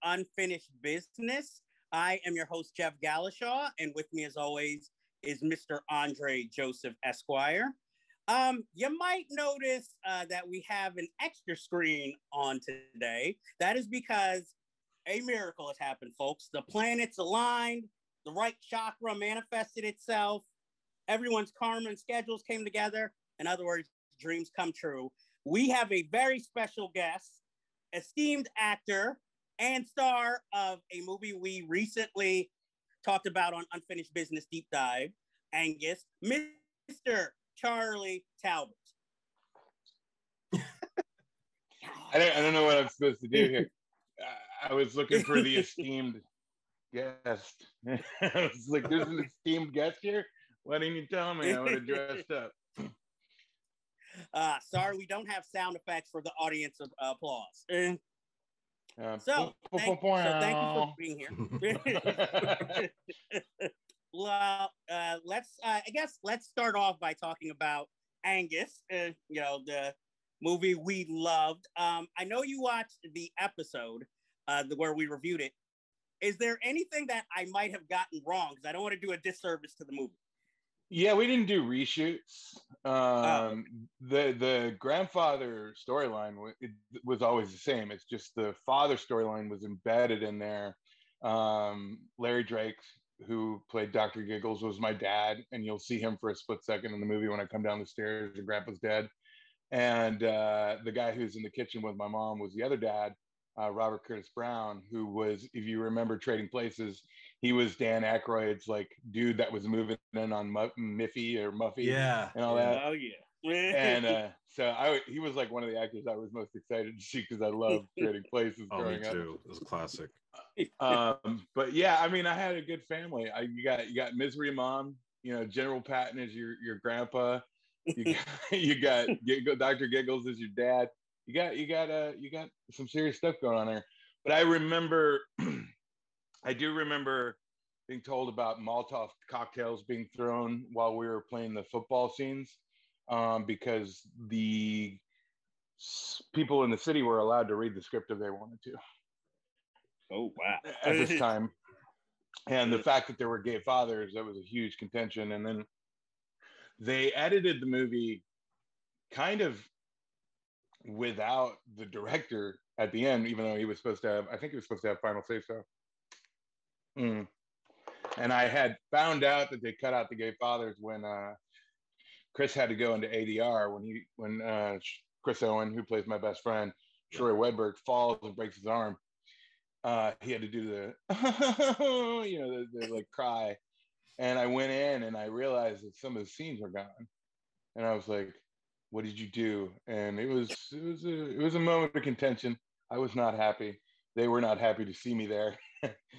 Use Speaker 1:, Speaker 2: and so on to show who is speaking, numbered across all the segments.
Speaker 1: Unfinished Business. I am your host, Jeff Galashaw, and with me, as always, is Mr. Andre Joseph Esquire. You might notice that we have an extra screen on today. That is because a miracle has happened, folks. The planets aligned, the right chakra manifested itself, everyone's karma and schedules came together. In other words, dreams come true. We have a very special guest, esteemed actor and star of a movie we recently talked about on Unfinished Business Deep Dive, Angus, Mr. Charlie Talbert.
Speaker 2: I don't know what I'm supposed to do here. I was looking for the esteemed guest. I was like, there's an esteemed guest here? Why didn't you tell me? I would have dressed up.
Speaker 1: Sorry, we don't have sound effects for the audience of applause. So thank you for being here. Well, let's start off by talking about Angus, the movie we loved. I know you watched the episode where we reviewed it. Is there anything that I might have gotten wrong? Because I don't want to do a disservice to the movie.
Speaker 2: Yeah, we didn't do reshoots. The grandfather storyline was always the same. It's just the father storyline was embedded in there. Larry Drake, who played Dr. Giggles, was my dad, and you'll see him for a split second in the movie when I come down the stairs and Grandpa's dead. And the guy who's in the kitchen with my mom was the other dad, Robert Curtis Brown, who was, if you remember Trading Places, he was Dan Aykroyd's like dude that was moving in on Miffy or Muffy, and all that.
Speaker 1: Oh yeah.
Speaker 2: And he was like one of the actors I was most excited to see because I loved Trading Places growing up.
Speaker 3: Me too. It was a classic.
Speaker 2: But yeah, I mean, I had a good family. You got Misery Mom, General Patton is your grandpa. You got Dr. Giggles as your dad. You got some serious stuff going on there. But I do remember being told about Molotov cocktails being thrown while we were playing the football scenes, because the people in the city were allowed to read the script if they wanted to.
Speaker 1: Oh, wow.
Speaker 2: At this time. And the fact that there were gay fathers, that was a huge contention. And then they edited the movie kind of without the director at the end, even though he was supposed to have, I think he was supposed to have final say so. And I had found out that they cut out the gay fathers when Chris had to go into ADR when Chris Owen, who plays my best friend, Troy Wedberg, falls and breaks his arm. He had to do the like cry. And I went in and I realized that some of the scenes were gone. And I was like, what did you do? And it was a moment of contention. I was not happy. They were not happy to see me there.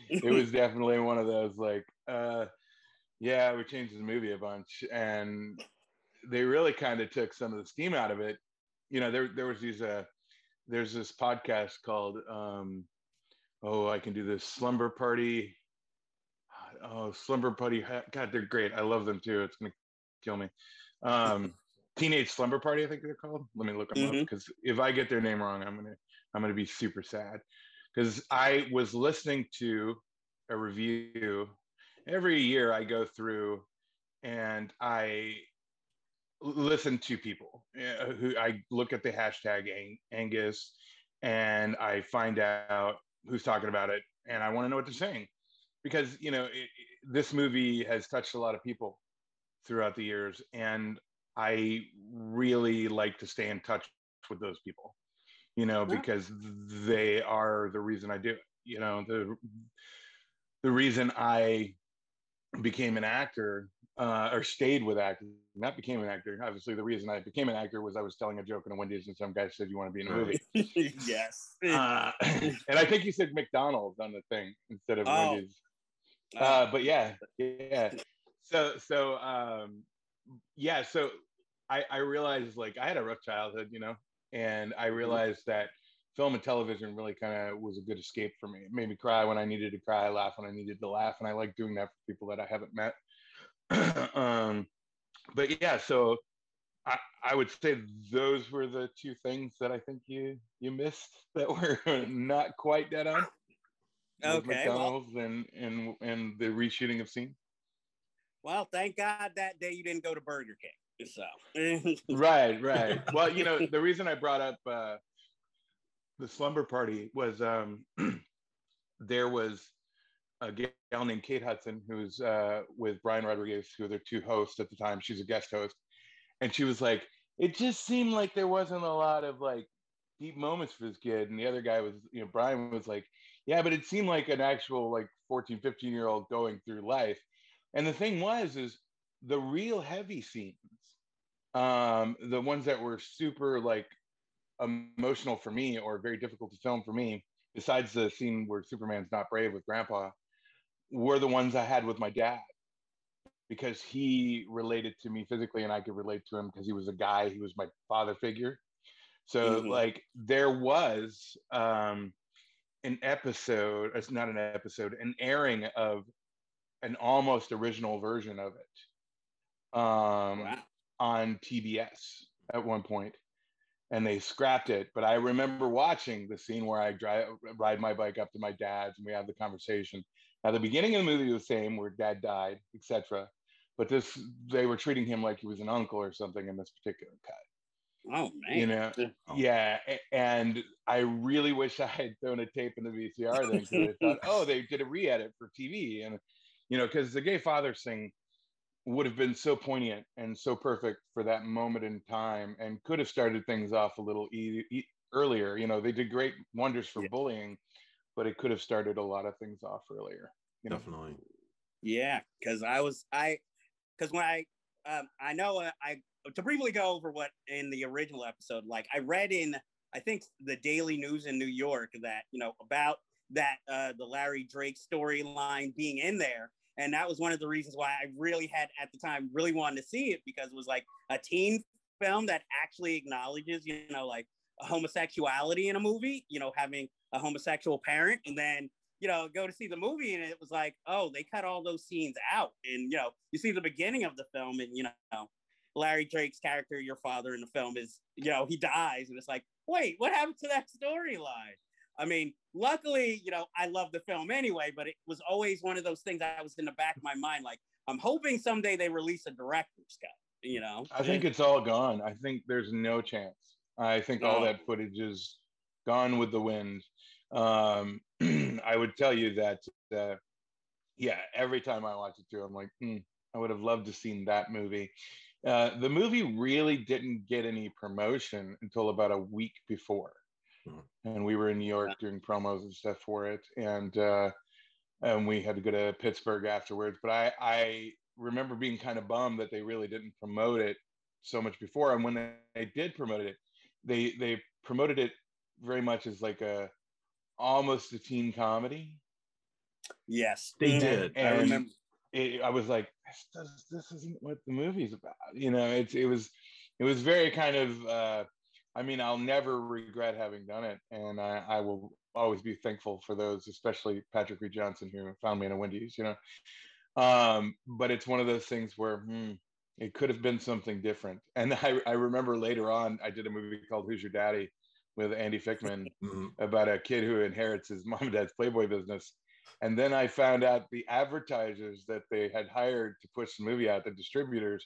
Speaker 2: It was definitely one of those like, yeah, we changed the movie a bunch. And they really kind of took some of the steam out of it. There was there's this podcast called, I can do this, Slumber Party. Oh, Slumber Party. God, they're great. I love them too. It's going to kill me. Teenage Slumber Party, I think they're called. Let me look them up, because if I get their name wrong, I'm gonna be super sad. Because I was listening to a review. Every year I go through and I listen to people who I look at the hashtag Angus, and I find out who's talking about it, and I want to know what they're saying, because this movie has touched a lot of people throughout the years, and I really like to stay in touch with those people, because they are the reason I do it. The reason I became an actor, or stayed with acting, not became an actor. Obviously, the reason I became an actor was I was telling a joke in a Wendy's and some guy said, "You want to be in a movie?"
Speaker 1: Yes.
Speaker 2: And I think he said McDonald's on the thing instead of Wendy's. But yeah. So I realized, like, I had a rough childhood, and I realized that film and television really kind of was a good escape for me. It made me cry when I needed to cry, laugh when I needed to laugh, and I like doing that for people that I haven't met. But yeah, so I would say those were the two things that I think you missed that were not quite dead on. with
Speaker 1: Okay, well,
Speaker 2: McDonald's and the reshooting of scenes.
Speaker 1: well, thank God that day you didn't go to Burger King. So
Speaker 2: Right, right. Well, you know, the reason I brought up the slumber party was there was a gal named Kate Hudson who's with Brian Rodriguez, who are their two hosts at the time. She's a guest host, and she was like, it just seemed like there wasn't a lot of like deep moments for this kid. And the other guy was, you know, Brian was like, yeah, but it seemed like an actual like 14, 15-year-old going through life. And the thing was, is the real heavy scenes, the ones that were super like emotional for me or very difficult to film for me, besides the scene where Superman's not brave with Grandpa, were the ones I had with my dad, because he related to me physically and I could relate to him because he was a guy, he was my father figure. So like there was an episode, it's not an episode, an airing of an almost original version of it
Speaker 1: wow.
Speaker 2: on TBS at one point, and they scrapped it. But I remember watching the scene where I ride my bike up to my dad's and we have the conversation. Now the beginning of the movie was the same, where dad died, etc. But this, they were treating him like he was an uncle or something in this particular cut.
Speaker 1: Oh man.
Speaker 2: You know, yeah. And I really wish I had thrown a tape in the VCR then, because I thought, oh, they did a re-edit for TV. And, you know, because the gay father thing would have been so poignant and so perfect for that moment in time, and could have started things off a little earlier. You know, they did great wonders for bullying, but it could have started a lot of things off earlier. You know?
Speaker 3: Definitely.
Speaker 1: Yeah, because when I know I to briefly go over what in the original episode, like I read in, I think, the Daily News in New York that, you know, about that the Larry Drake storyline being in there. And that was one of the reasons why I really had at the time really wanted to see it, because it was like a teen film that actually acknowledges, you know, like homosexuality in a movie, you know, having a homosexual parent, and then, you know, go to see the movie and it was like, oh, they cut all those scenes out. And, you know, you see the beginning of the film and, you know, Larry Drake's character, your father in the film, is, you know, he dies. And it's like, wait, what happened to that storyline? I mean, luckily, you know, I love the film anyway, but it was always one of those things that was in the back of my mind. Like, I'm hoping someday they release a director's cut, you know?
Speaker 2: I think it's all gone. I think there's no chance. I think all that footage is gone with the wind. I would tell you that, yeah, every time I watch it too, I'm like, I would have loved to seen that movie. The movie really didn't get any promotion until about a week before. And we were in New York doing promos and stuff for it. And we had to go to Pittsburgh afterwards. But I remember being kind of bummed that they really didn't promote it so much before. And when they did promote it, they promoted it very much as like almost a teen comedy.
Speaker 1: Yes,
Speaker 3: they did.
Speaker 1: And I remember.
Speaker 2: I was like, this isn't what the movie's about. You know, it was very kind of. I mean, I'll never regret having done it, and I will always be thankful for those, especially Patrick Reed Johnson, who found me in a Wendy's. You know, but it's one of those things where it could have been something different. And I remember later on, I did a movie called Who's Your Daddy with Andy Fickman about a kid who inherits his mom and dad's Playboy business. And then I found out the advertisers that they had hired to push the movie out, the distributors,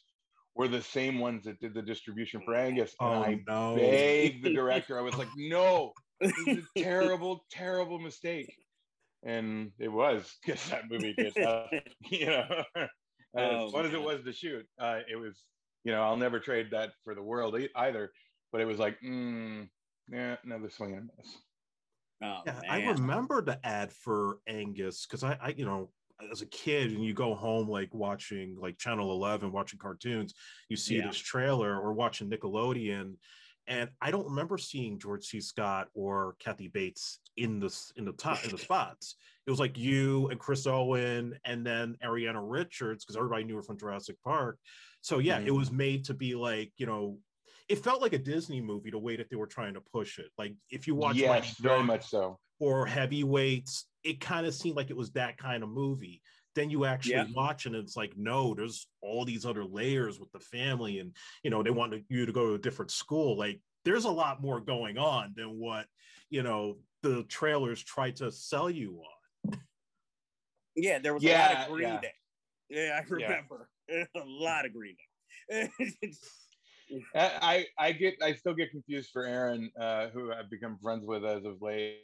Speaker 2: were the same ones that did the distribution for Angus. And begged the director. I was like, no, this is a terrible, terrible mistake. And it was, because that movie gets out, you know, as fun as it was to shoot. It was, you know, I'll never trade that for the world either. But it was like, yeah, another swing and a miss.
Speaker 3: Oh, yeah, man. I remember the ad for Angus because I, you know, as a kid, and you go home like watching like Channel 11, watching cartoons, you see this trailer, or watching Nickelodeon, and I don't remember seeing George C. Scott or Kathy Bates in the spots. It was like you and Chris Owen, and then Ariana Richards, because everybody knew her from Jurassic Park. So yeah, it was made to be like, you know, it felt like a Disney movie the way that they were trying to push it. Like if you watch
Speaker 2: very much so,
Speaker 3: or Heavyweights, it kind of seemed like it was that kind of movie. Then you actually watch it and it's like, no, there's all these other layers with the family, and you know, they want you to go to a different school. Like there's a lot more going on than what, you know, the trailers try to sell you on.
Speaker 1: Yeah, there was a lot of Green Day. Yeah, I remember. A lot of Green Day.
Speaker 2: I still get confused for Aaron, who I've become friends with as of late,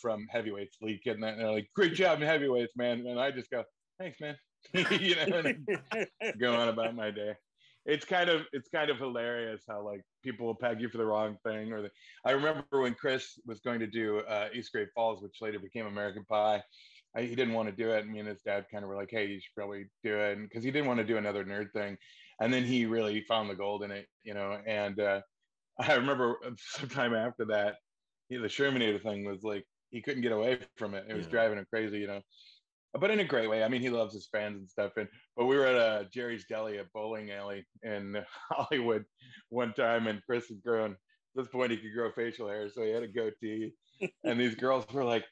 Speaker 2: from Heavyweights League, and they're like, "Great job in Heavyweights, man," and I just go, "Thanks, man," you know, and go on about my day. It's kind of hilarious how like people will peg you for the wrong thing. I remember when Chris was going to do East Great Falls, which later became American Pie. He didn't want to do it, and me and his dad kind of were like, "Hey, you should probably do it," because he didn't want to do another nerd thing. And then he really found the gold in it, you know. And I remember sometime after that, the Shermanator thing was like, he couldn't get away from it. It was driving him crazy, you know, but in a great way. I mean, he loves his fans and stuff. But we were at Jerry's Deli, a bowling alley in Hollywood one time, and Chris had grown, at this point he could grow facial hair, so he had a goatee. And these girls were like,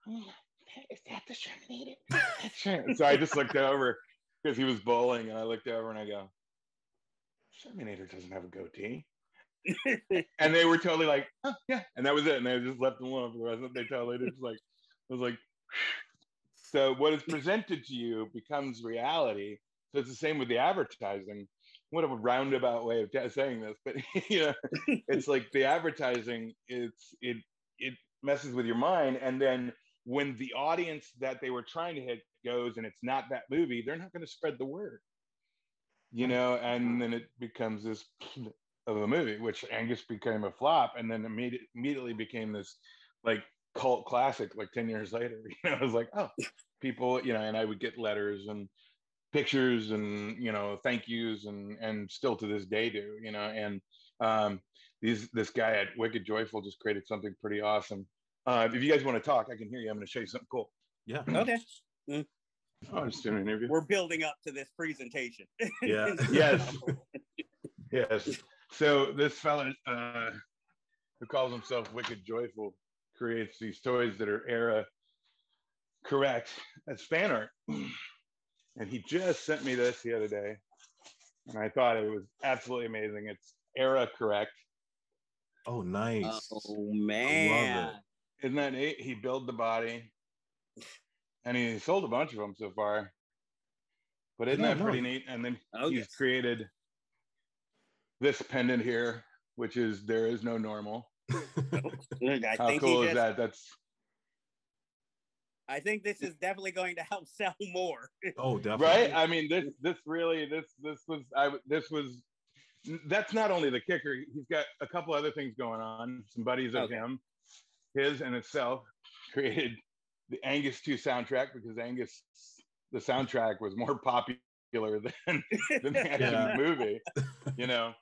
Speaker 2: "Oh, is that the Shermanator?" So I just looked over, because he was bowling, and I looked over and I go, "Shermanator doesn't have a goatee." And they were totally like, "Oh, yeah." And that was it. And they just left him alone for the rest of it. They totally just like, it was like, so what is presented to you becomes reality. So it's the same with the advertising. What a roundabout way of saying this, but you know, it's like the advertising, it messes with your mind. And then when the audience that they were trying to hit goes and it's not that movie, they're not going to spread the word, you know, and then it becomes this of a movie, which Angus became a flop, and then immediately became this like cult classic like 10 years later. You know, I was like, oh, people, you know, and I would get letters and pictures and, you know, thank yous, and still to this day do, you know. And this guy at Wicked Joyful just created something pretty awesome. If you guys want to talk, I can hear you. I'm going to show you something cool.
Speaker 3: Yeah.
Speaker 1: Okay.
Speaker 2: Oh, just doing an interview.
Speaker 1: We're building up to this presentation.
Speaker 3: Yeah.
Speaker 2: Yes. Yes. So this fella, who calls himself Wicked Joyful, creates these toys that are era correct as fan art. And he just sent me this the other day, and I thought it was absolutely amazing. It's era correct.
Speaker 3: Oh, nice.
Speaker 1: Oh, man.
Speaker 3: I love it.
Speaker 2: Isn't that neat? He built the body, and he sold a bunch of them so far. But isn't that pretty neat? And then he's created this pendant here, which is "There is no normal." How cool is that?
Speaker 1: I think this is definitely going to help sell more.
Speaker 3: Oh, definitely.
Speaker 2: Right? I mean, this was that's not only the kicker. He's got a couple other things going on. Some buddies of his and itself, created the Angus 2 soundtrack, because Angus, the soundtrack, was more popular than the actual movie. You know,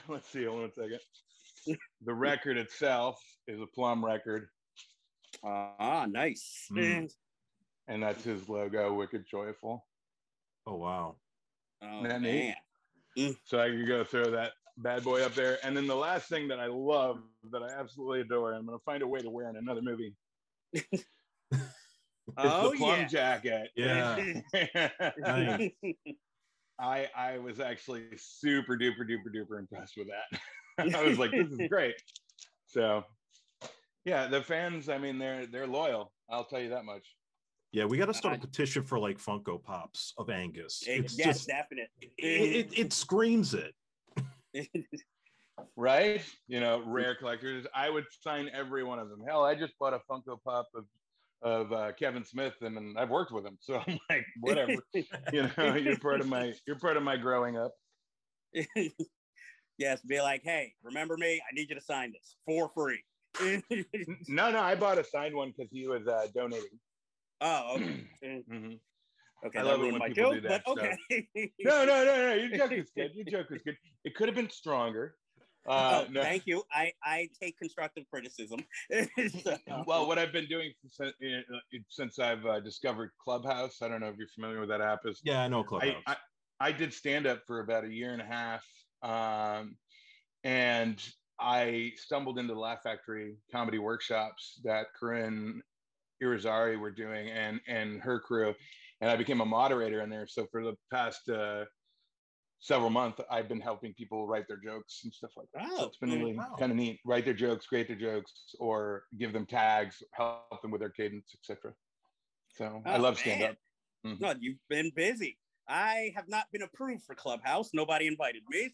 Speaker 2: let's see. Hold on a second. The record itself is a Plum record.
Speaker 1: Nice.
Speaker 2: And that's his logo, Wicked Joyful.
Speaker 3: Oh, wow.
Speaker 1: Oh, man.
Speaker 2: So I could go throw that bad boy up there. And then the last thing that I love, that I absolutely adore, I'm going to find a way to wear in another movie. It's the Plum jacket.
Speaker 3: Yeah. Nice.
Speaker 2: I was actually super duper impressed with that. I was like, this is great. So yeah, the fans, I mean, they're loyal. I'll tell you that much.
Speaker 3: Yeah, we got to start a petition for like Funko Pops of Angus. It's just
Speaker 1: definite.
Speaker 3: It screams it.
Speaker 2: Right? You know, rare collectors. I would sign every one of them. Hell, I just bought a Funko Pop of Kevin Smith, and I've worked with him, so I'm like, whatever. You know, you're part of my growing up.
Speaker 1: Yes, be like, hey, remember me? I need you to sign this for free.
Speaker 2: No, I bought a signed one because he was donating.
Speaker 1: Oh, okay. Mm-hmm. Okay,
Speaker 2: I love it when people
Speaker 1: joke,
Speaker 2: do that.
Speaker 1: But okay.
Speaker 2: No. Your joke is good. Your joke is good. It could have been stronger.
Speaker 1: No. Thank you. I take constructive criticism.
Speaker 2: So. Well, what I've been doing since I've discovered Clubhouse, I don't know if you're familiar with that app.
Speaker 3: Yeah, I know Clubhouse.
Speaker 2: I did stand up for about a year and a half, and I stumbled into the Laugh Factory comedy workshops that Corinne Irizarry were doing, and her crew, and I became a moderator in there. So for the past several months, I've been helping people write their jokes and stuff like that. So it's been really kind of neat. Write their jokes, create their jokes, or give them tags, help them with their cadence, etc. So I love stand-up.
Speaker 1: Mm-hmm. No, you've been busy. I have not been approved for Clubhouse. Nobody invited me,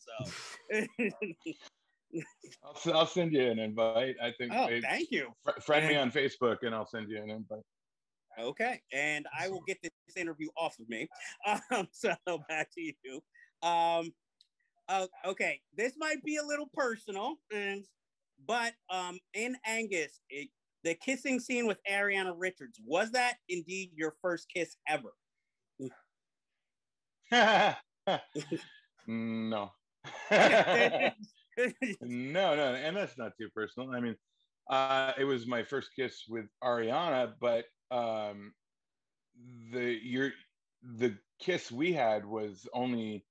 Speaker 2: so I'll send you an invite. I think.
Speaker 1: Oh, thank you.
Speaker 2: Friend me on Facebook, and I'll send you an invite.
Speaker 1: Okay, and I will get this interview off of me. So back to you. Okay, this might be a little personal, but in Angus, the kissing scene with Ariana Richards, was that indeed your first kiss ever?
Speaker 2: No. No, and that's not too personal. I mean, it was my first kiss with Ariana, but the kiss we had was only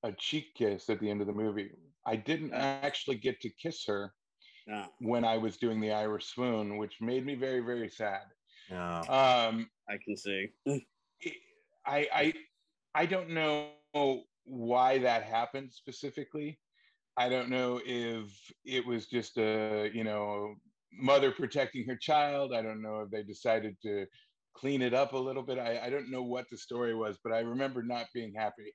Speaker 2: a cheek kiss at the end of the movie. I didn't actually get to kiss her when I was doing the Irish swoon, which made me very, very sad.
Speaker 3: Yeah.
Speaker 1: I can see.
Speaker 2: I don't know why that happened specifically. I don't know if it was just a, mother protecting her child. I don't know if they decided to clean it up a little bit. I don't know what the story was, but I remember not being happy.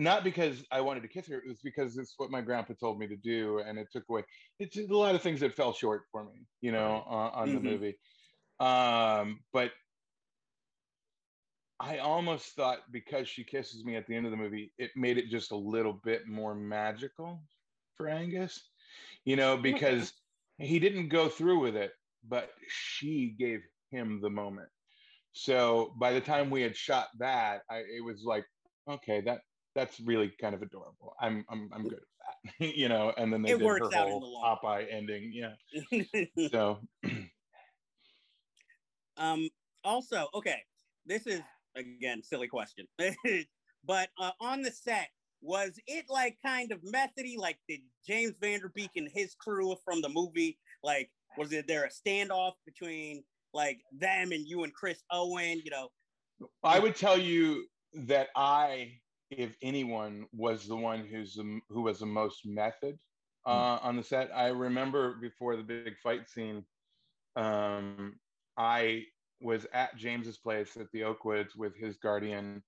Speaker 2: Not because I wanted to kiss her. It was because it's what my grandpa told me to do, and it took away. It's a lot of things that fell short for me, on the movie. But I almost thought because she kisses me at the end of the movie, it made it just a little bit more magical for Angus, because he didn't go through with it, but she gave him the moment. So by the time we had shot that, it was like, okay, that's really kind of adorable. I'm good at that, and then they did her whole Popeye ending. Yeah. So.
Speaker 1: Also, okay, this is, again, silly question. But on the set, was it like kind of methody? Like, did James Van Der Beek and his crew from the movie, like, was there a standoff between like them and you and Chris Owen?
Speaker 2: I would tell you that if anyone, was the one who was the most method on the set. I remember before the big fight scene, I was at James's place at the Oakwoods with his guardian,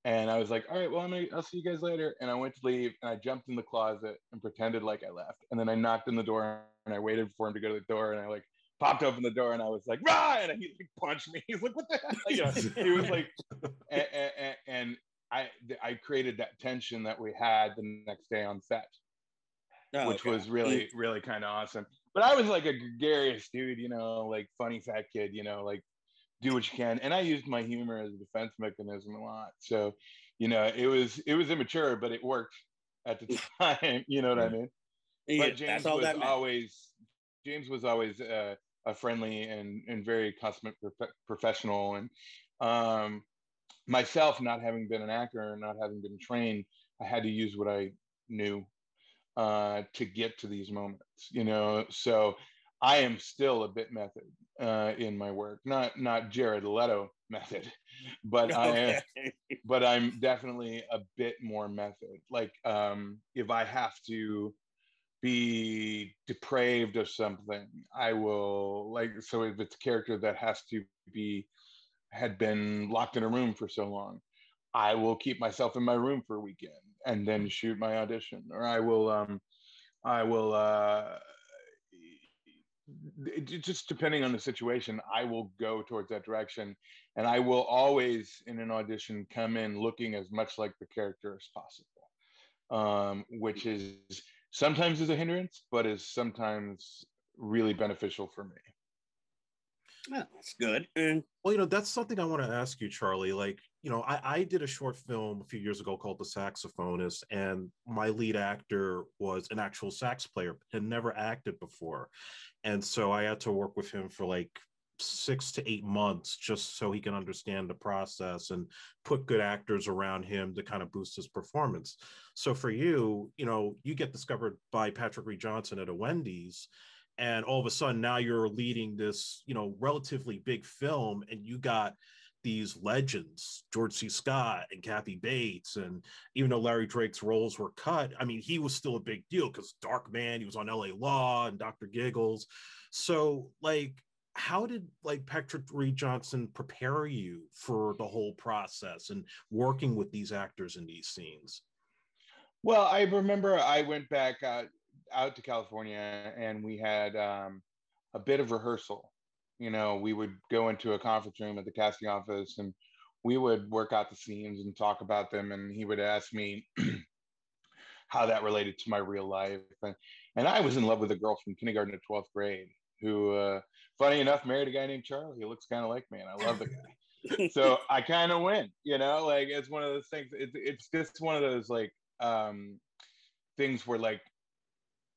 Speaker 2: and I was like, all right, well, I'll see you guys later. And I went to leave, and I jumped in the closet and pretended like I left. And then I knocked on the door, and I waited for him to go to the door, and I like popped open the door, and I was like, rah! And he like punched me. He's like, what the hell? He was like, and I created that tension that we had the next day on set, which was really, really kind of awesome. But I was like a gregarious dude, like funny fat kid, like do what you can. And I used my humor as a defense mechanism a lot. So, it was immature, but it worked at the time. You know what I mean?
Speaker 1: Yeah,
Speaker 2: but James was always a friendly and very consummate professional. And myself, not having been an actor and not having been trained, I had to use what I knew to get to these moments, so I am still a bit method in my work, not Jared Leto method, but I'm definitely a bit more method. Like if I have to be depraved of something, I will, like, so if it's a character that had been locked in a room for so long, I will keep myself in my room for a weekend and then shoot my audition. Or I will just depending on the situation, I will go towards that direction. And I will always, in an audition, come in looking as much like the character as possible, which is sometimes is a hindrance, but is sometimes really beneficial for me.
Speaker 1: Oh, that's good.
Speaker 3: Well, that's something I want to ask you, Charlie. Like, I did a short film a few years ago called The Saxophonist, and my lead actor was an actual sax player, had never acted before. And so I had to work with him for like 6 to 8 months just so he can understand the process and put good actors around him to kind of boost his performance. So for you, you get discovered by Patrick Reed Johnson at a Wendy's, and all of a sudden now you're leading this, relatively big film, and you got these legends, George C. Scott and Kathy Bates, and even though Larry Drake's roles were cut, I mean, he was still a big deal because Dark Man, he was on LA Law and Dr. Giggles. So like, how did like Patrick Reed Johnson prepare you for the whole process and working with these actors in these scenes?
Speaker 2: Well, I remember I went back out to California, and we had a bit of rehearsal. You know, we would go into a conference room at the casting office, and we would work out the scenes and talk about them. And he would ask me how that related to my real life. And I was in love with a girl from kindergarten to 12th grade who, funny enough, married a guy named Charlie. He looks kind of like me, and I love the guy. So I kind of win, you know, like it's one of those things. It's just one of those like things where like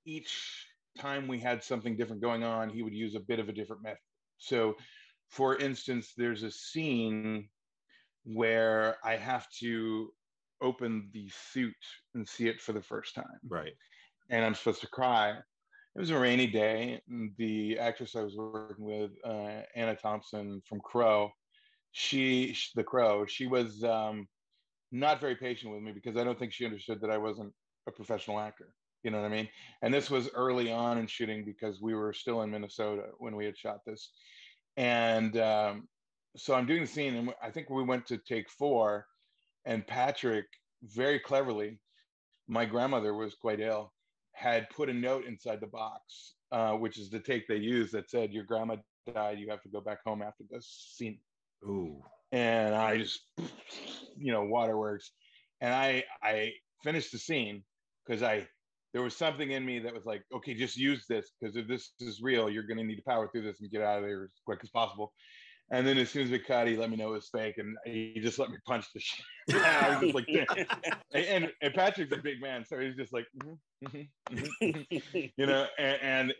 Speaker 2: each time we had something different going on, he would use a bit of a different method. So for instance, there's a scene where I have to open the suit and see it for the first time.
Speaker 3: Right.
Speaker 2: And I'm supposed to cry. It was a rainy day. And the actress I was working with, Anna Thompson from Crow, she was not very patient with me because I don't think she understood that I wasn't a professional actor. You know what I mean? And this was early on in shooting because we were still in Minnesota when we had shot this. And so I'm doing the scene, and I think we went to take 4, and Patrick, very cleverly, my grandmother was quite ill, had put a note inside the box, which is the take they use, that said, "Your grandma died. You have to go back home after this scene."
Speaker 3: Ooh.
Speaker 2: And I just, you know, waterworks. And I finished the scene because there was something in me that was like, okay, just use this, because if this is real, you're going to need to power through this and get out of there as quick as possible. And then as soon as we cut, he let me know it was fake, and he just let me punch the shit. I was just like, and Patrick's a big man, so he's just like, you know, and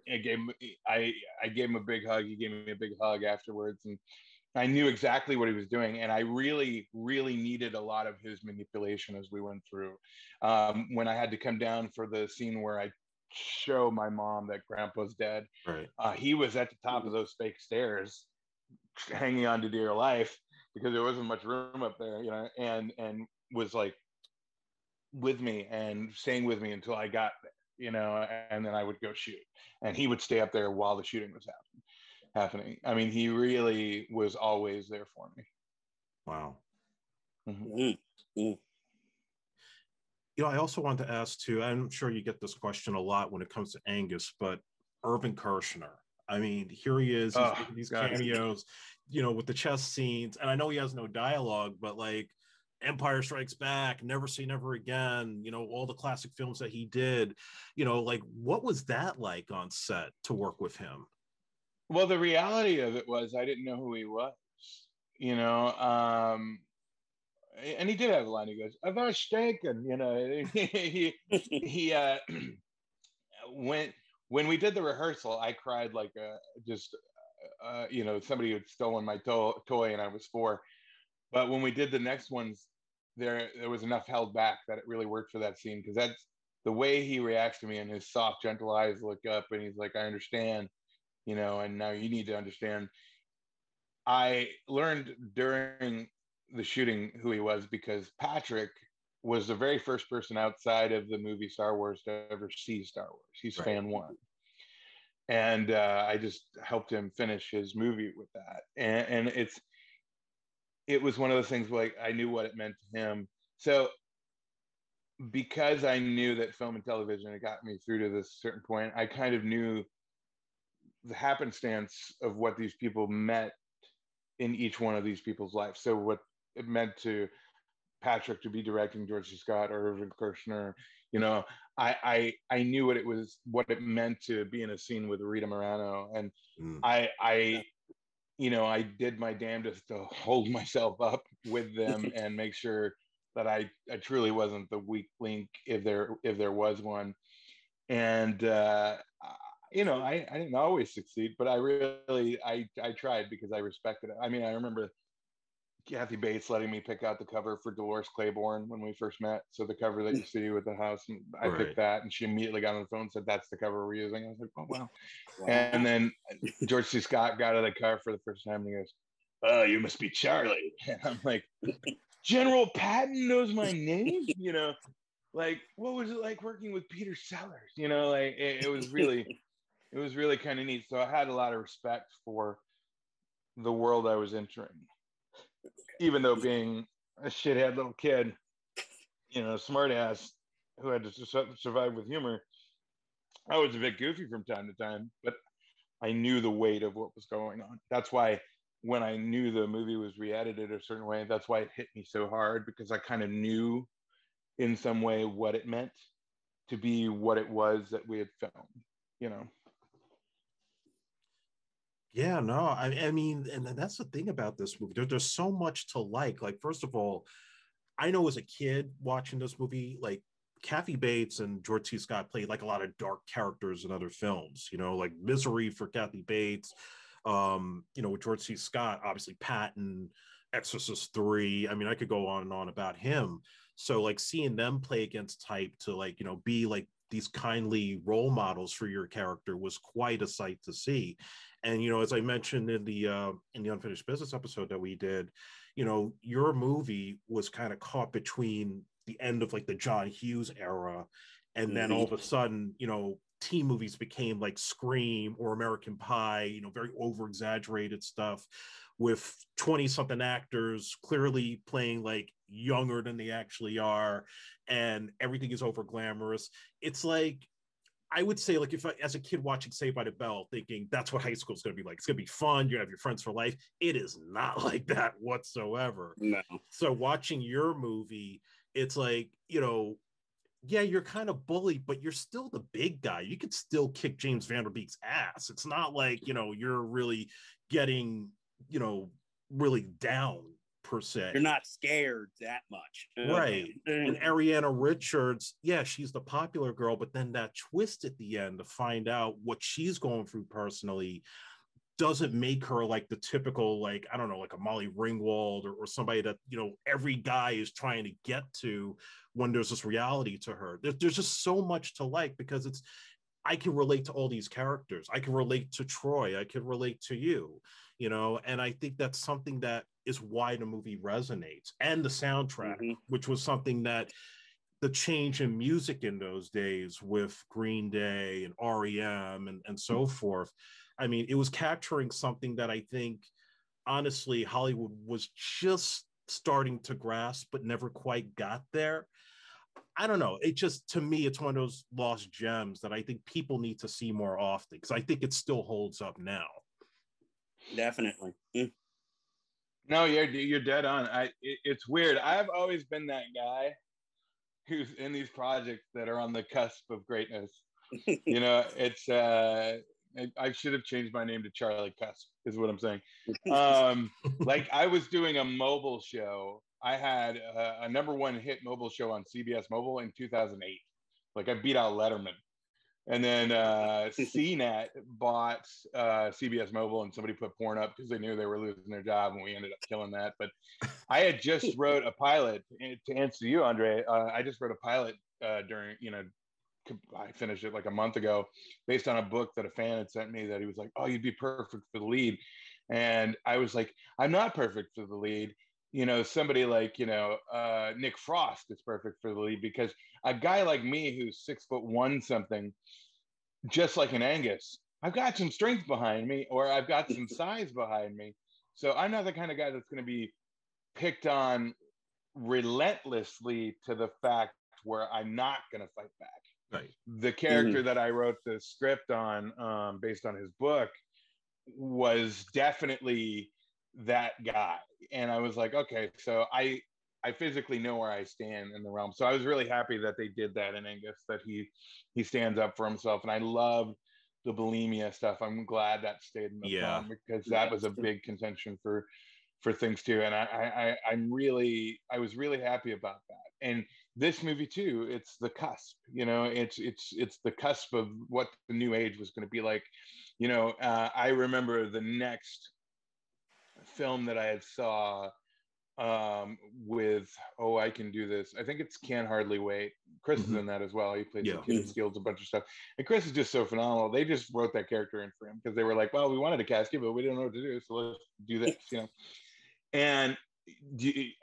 Speaker 2: I gave him a big hug. He gave me a big hug afterwards, and I knew exactly what he was doing, and I really, really needed a lot of his manipulation as we went through. When I had to come down for the scene where I show my mom that Grandpa's dead,
Speaker 3: right.
Speaker 2: He was at the top of those fake stairs, hanging on to dear life because there wasn't much room up there, you know, and was like with me and staying with me until I got there, you know, and then I would go shoot, and he would stay up there while the shooting was happening. I mean, he really was always there for me.
Speaker 3: Wow.
Speaker 1: Mm-hmm. Mm-hmm.
Speaker 3: You know, I also want to ask too, I'm sure you get this question a lot when it comes to Angus, but Irvin Kershner. I mean, here he is, he's making these cameos, you know, with the chess scenes. And I know he has no dialogue, but like Empire Strikes Back, Never Say Never Again, you know, all the classic films that he did, you know, like what was that like on set to work with him?
Speaker 2: Well, the reality of it was I didn't know who he was, you know, and he did have a line. He goes, "Overstaken," you know. he when we did the rehearsal, I cried like you know, somebody had stolen my toy, and I was 4. But when we did the next ones, there was enough held back that it really worked for that scene, because that's the way he reacts to me, and his soft, gentle eyes look up, and he's like, "I understand, you know, and now you need to understand." I learned during the shooting who he was because Patrick was the very first person outside of the movie Star Wars to ever see Star Wars. He's fan 1. And I just helped him finish his movie with that. And it was one of those things like I knew what it meant to him. So because I knew that film and television had got me through to this certain point, I kind of knew the happenstance of what these people meant in each one of these people's lives. So what it meant to Patrick to be directing George C. Scott or Irvin Kershner, you know, I knew what it meant to be in a scene with Rita Moreno, and I you know, I did my damnedest to hold myself up with them and make sure that I truly wasn't the weak link if there was one. And you know, I didn't always succeed, but I tried because I respected it. I mean, I remember Kathy Bates letting me pick out the cover for Dolores Claiborne when we first met. So the cover that you see with the house, and I picked that, and she immediately got on the phone and said, "That's the cover we're using." I was like, "Oh, wow." And then George C. Scott got out of the car for the first time, and he goes, oh, you must be Charlie. And I'm like, General Patton knows my name? You know, like, what was it like working with Peter Sellers? You know, like it was really kind of neat. So I had a lot of respect for the world I was entering, even though being a shithead little kid, you know, smart ass who had to survive with humor, I was a bit goofy from time to time, but I knew the weight of what was going on. That's why when I knew the movie was re-edited a certain way, that's why it hit me so hard, because I kind of knew in some way what it meant to be what it was that we had filmed, you know?
Speaker 3: Yeah, no, I mean, and that's the thing about this movie. There's so much to like. Like, first of all, I know as a kid watching this movie, like Kathy Bates and George C. Scott played like a lot of dark characters in other films, you know, like Misery for Kathy Bates, you know, with George C. Scott, obviously Patton, Exorcist 3. I mean, I could go on and on about him. So like seeing them play against type to like, you know, be like these kindly role models for your character was quite a sight to see. And, you know, as I mentioned in the Unfinished Business episode that we did, you know, your movie was kind of caught between the end of like the John Hughes era, and then all of a sudden, you know, teen movies became like Scream or American Pie, you know, very over exaggerated stuff with 20 something actors clearly playing like younger than they actually are, and everything is over glamorous. It's like, I would say, like, if I, as a kid watching Saved by the Bell, thinking that's what high school is going to be like. It's going to be fun. You have your friends for life. It is not like that whatsoever.
Speaker 1: No.
Speaker 3: So watching your movie, it's like, you know, yeah, you're kind of bullied, but you're still the big guy. You could still kick James Van Der Beek's ass. It's not like, you know, you're really getting, you know, really down per se.
Speaker 1: You're not scared that much.
Speaker 3: Right. And Ariana Richards, yeah, she's the popular girl, but then that twist at the end to find out what she's going through personally doesn't make her like the typical, like, I don't know, like a Molly Ringwald or somebody that, you know, every guy is trying to get to when there's this reality to her. There's just so much to like, because it's, I can relate to all these characters. I can relate to Troy. I can relate to you, you know, and I think that's something that is why the movie resonates. And the soundtrack, which was something that the change in music in those days with Green Day and REM and so forth. I mean, it was capturing something that I think, honestly, Hollywood was just starting to grasp, but never quite got there. I don't know. It just, to me, it's one of those lost gems that I think people need to see more often, because I think it still holds up now.
Speaker 1: Definitely.
Speaker 2: No, you're dead on. It's weird. I've always been that guy who's in these projects that are on the cusp of greatness. You know, it's I should have changed my name to Charlie Cusp, is what I'm saying. Like, I was doing a mobile show. I had a #1 hit mobile show on CBS Mobile in 2008. Like, I beat out Letterman. And then CNET bought CBS Mobile, and somebody put porn up because they knew they were losing their job, and we ended up killing that. But I had just wrote a pilot, to answer you, Andre. I just wrote a pilot during, you know, I finished it like a month ago, based on a book that a fan had sent me that he was like, oh, you'd be perfect for the lead. And I was like, I'm not perfect for the lead. You know, somebody like, you know, Nick Frost is perfect for the lead, because a guy like me who's 6'1" something, just like an Angus, I've got some strength behind me, or I've got some size behind me. So I'm not the kind of guy that's going to be picked on relentlessly to the fact where I'm not going to fight back.
Speaker 3: Right.
Speaker 2: The character that I wrote the script on, based on his book, was definitely that guy. And I was like, okay, so I physically know where I stand in the realm. So I was really happy that they did that in Angus, that he stands up for himself. And I love the bulimia stuff. I'm glad that stayed in the film, because that was a big contention for things too. And I was really happy about that. And this movie too, it's the cusp, you know, it's the cusp of what the new age was going to be like. You know, I remember the next film that I had saw with I Can Do This. I think it's Can Hardly Wait. Chris is in that as well. He plays the kid who steals a bunch of stuff. And Chris is just so phenomenal. They just wrote that character in for him because they were like, well, we wanted to cast you, but we didn't know what to do. So let's do this, And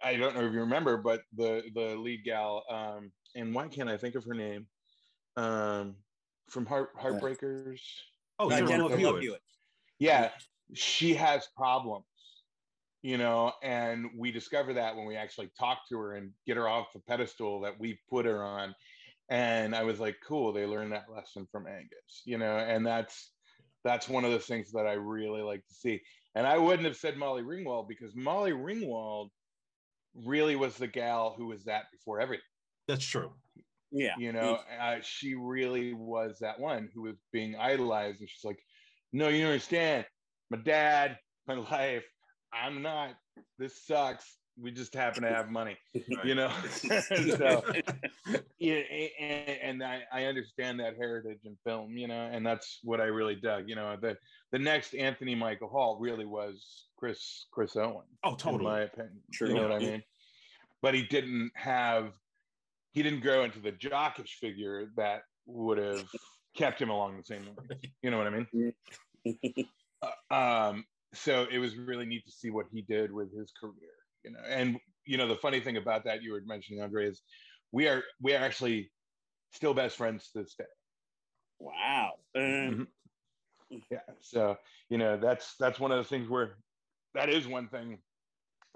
Speaker 2: I don't know if you remember, but the lead gal, and why can't I think of her name? From Heartbreakers.
Speaker 3: Oh, Jennifer Love Hewitt.
Speaker 2: Yeah, she has problems, and we discover that when we actually talk to her and get her off the pedestal that we put her on. And I was like, cool, they learned that lesson from Angus, and that's one of the things that I really like to see. And I wouldn't have said Molly Ringwald because Molly Ringwald really was the gal who was that before everything.
Speaker 3: That's true.
Speaker 1: Yeah.
Speaker 2: She really was that one who was being idolized. And she's like, no, you don't understand. My dad, my life, I'm not. This sucks. We just happen to have money, So, and I understand that heritage in film, and that's what I really dug. The next Anthony Michael Hall really was Chris Owen.
Speaker 3: Oh, totally.
Speaker 2: In my opinion.
Speaker 1: True.
Speaker 2: You know what I mean? But he didn't grow into the jockish figure that would have kept him along the same line. You know what I mean? So it was really neat to see what he did with his career. And the funny thing about that you were mentioning, Andre, is we are actually still best friends to this day.
Speaker 1: Wow.
Speaker 2: Yeah. So that's one of the things where that is one thing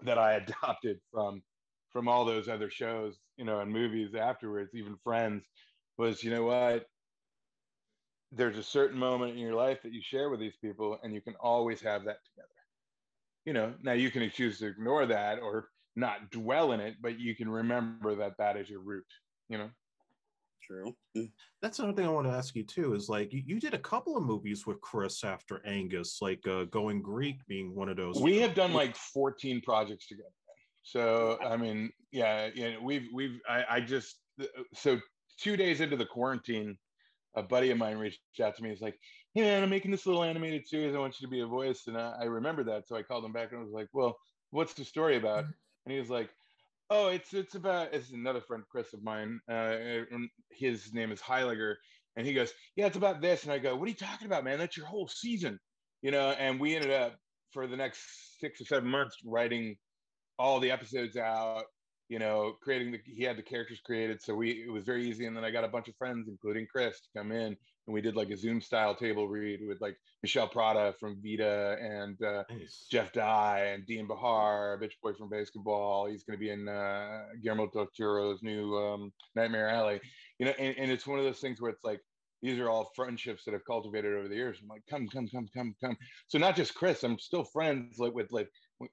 Speaker 2: that I adopted from all those other shows, and movies afterwards, even Friends, was what, there's a certain moment in your life that you share with these people, and you can always have that together. Now you can choose to ignore that or not dwell in it, but you can remember that is your root,
Speaker 1: True.
Speaker 3: That's another thing I want to ask you too, is like you did a couple of movies with Chris after Angus, like Going Greek being one of those.
Speaker 2: We have done like 14 projects together. So, I mean, so 2 days into the quarantine, a buddy of mine reached out to me. He's like, hey man, I'm making this little animated series. I want you to be a voice. And I remember that. So I called him back and I was like, well, what's the story about? And he was like, oh, it's another friend, Chris, of mine. His name is Heiliger. And he goes, yeah, it's about this. And I go, what are you talking about, man? That's your whole season. And we ended up for the next 6 or 7 months writing all the episodes out, he had the characters created. So it was very easy. And then I got a bunch of friends, including Chris, to come in, and we did like a Zoom style table read with like Michelle Prada from Vita and
Speaker 3: Nice.
Speaker 2: Jeff Dye and Dean Bahar, Bitch Boy from Basketball. He's going to be in Guillermo del Toro's new Nightmare Alley, and it's one of those things where it's like, these are all friendships that I've cultivated over the years. I'm like, come. So not just Chris, I'm still friends with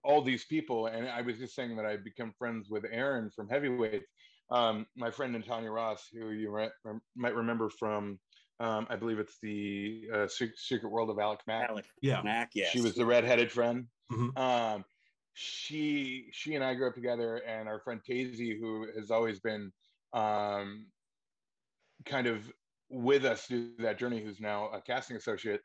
Speaker 2: all these people. And I was just saying that I've become friends with Aaron from Heavyweights, my friend Natalia Ross, who you might remember from, I believe it's the Secret World of Alec Mack.
Speaker 1: Mack, yes.
Speaker 2: She was the redheaded friend.
Speaker 3: Mm-hmm.
Speaker 2: She and I grew up together, and our friend Tazy, who has always been kind of with us through that journey, who's now a casting associate,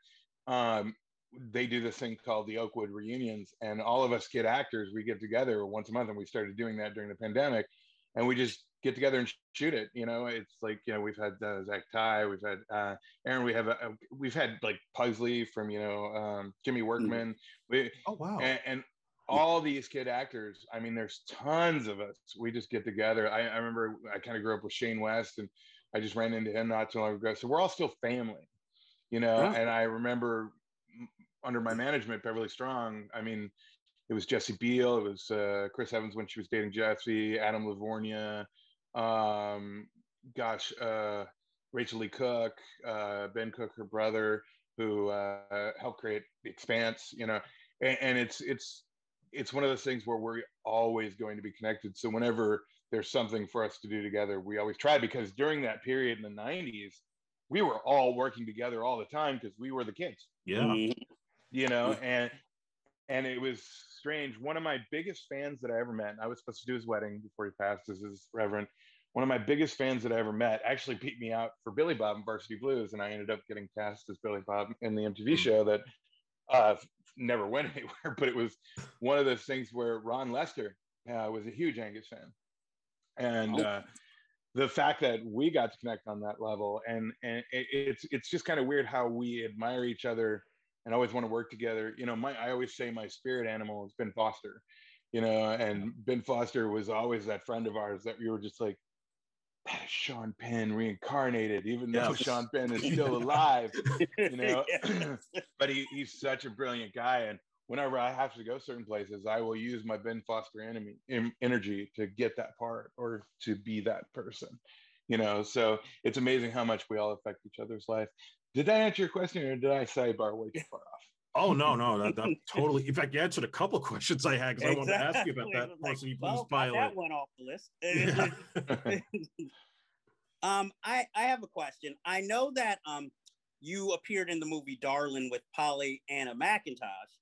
Speaker 2: they do this thing called the Oakwood Reunions, and all of us kid actors, we get together once a month, and we started doing that during the pandemic, and we just get together and shoot it. It's like, we've had Zach Ty, we've had Aaron, we've had like Pugsley from Jimmy Workman.
Speaker 3: Oh wow.
Speaker 2: And all these kid actors, I mean, there's tons of us. We just get together. I remember I kind of grew up with Shane West, and I just ran into him not too long ago. So we're all still family, And I remember under my management, Beverly Strong, I mean, it was Jesse Biel, it was Chris Evans when she was dating Jesse, Adam Livornia, Rachel Lee Cook, Ben Cook, her brother, who helped create The Expanse, and it's one of those things where we're always going to be connected. So whenever there's something for us to do together, we always try, because during that period in the 90s, we were all working together all the time because we were the kids.
Speaker 3: Yeah.
Speaker 2: And it was strange. One of my biggest fans that I ever met, and I was supposed to do his wedding before he passed as his reverend. One of my biggest fans that I ever met actually beat me out for Billy Bob in Varsity Blues, and I ended up getting cast as Billy Bob in the MTV show that never went anywhere. But it was one of those things where Ron Lester I was a huge Angus fan, and
Speaker 1: Oh.
Speaker 2: the fact that we got to connect on that level, and it's just kind of weird how we admire each other and always want to work together. You know, I always say my spirit animal is Ben Foster, you know, and Ben Foster was always that friend of ours that we were just like, that is Sean Penn reincarnated, even though Sean Penn is still alive, you know. But he's such a brilliant guy, and whenever I have to go certain places, I will use my Ben Foster energy to get that part or to be that person, you know. So it's amazing how much we all affect each other's life. Did that answer your question, or did I sidebar way too far off?
Speaker 3: Oh no, that totally. In fact, you answered a couple of questions I had, because I wanted to ask you about that person. You please pilot.
Speaker 1: That went off the list. I have a question. I know that you appeared in the movie Darlin with Pollyanna McIntosh,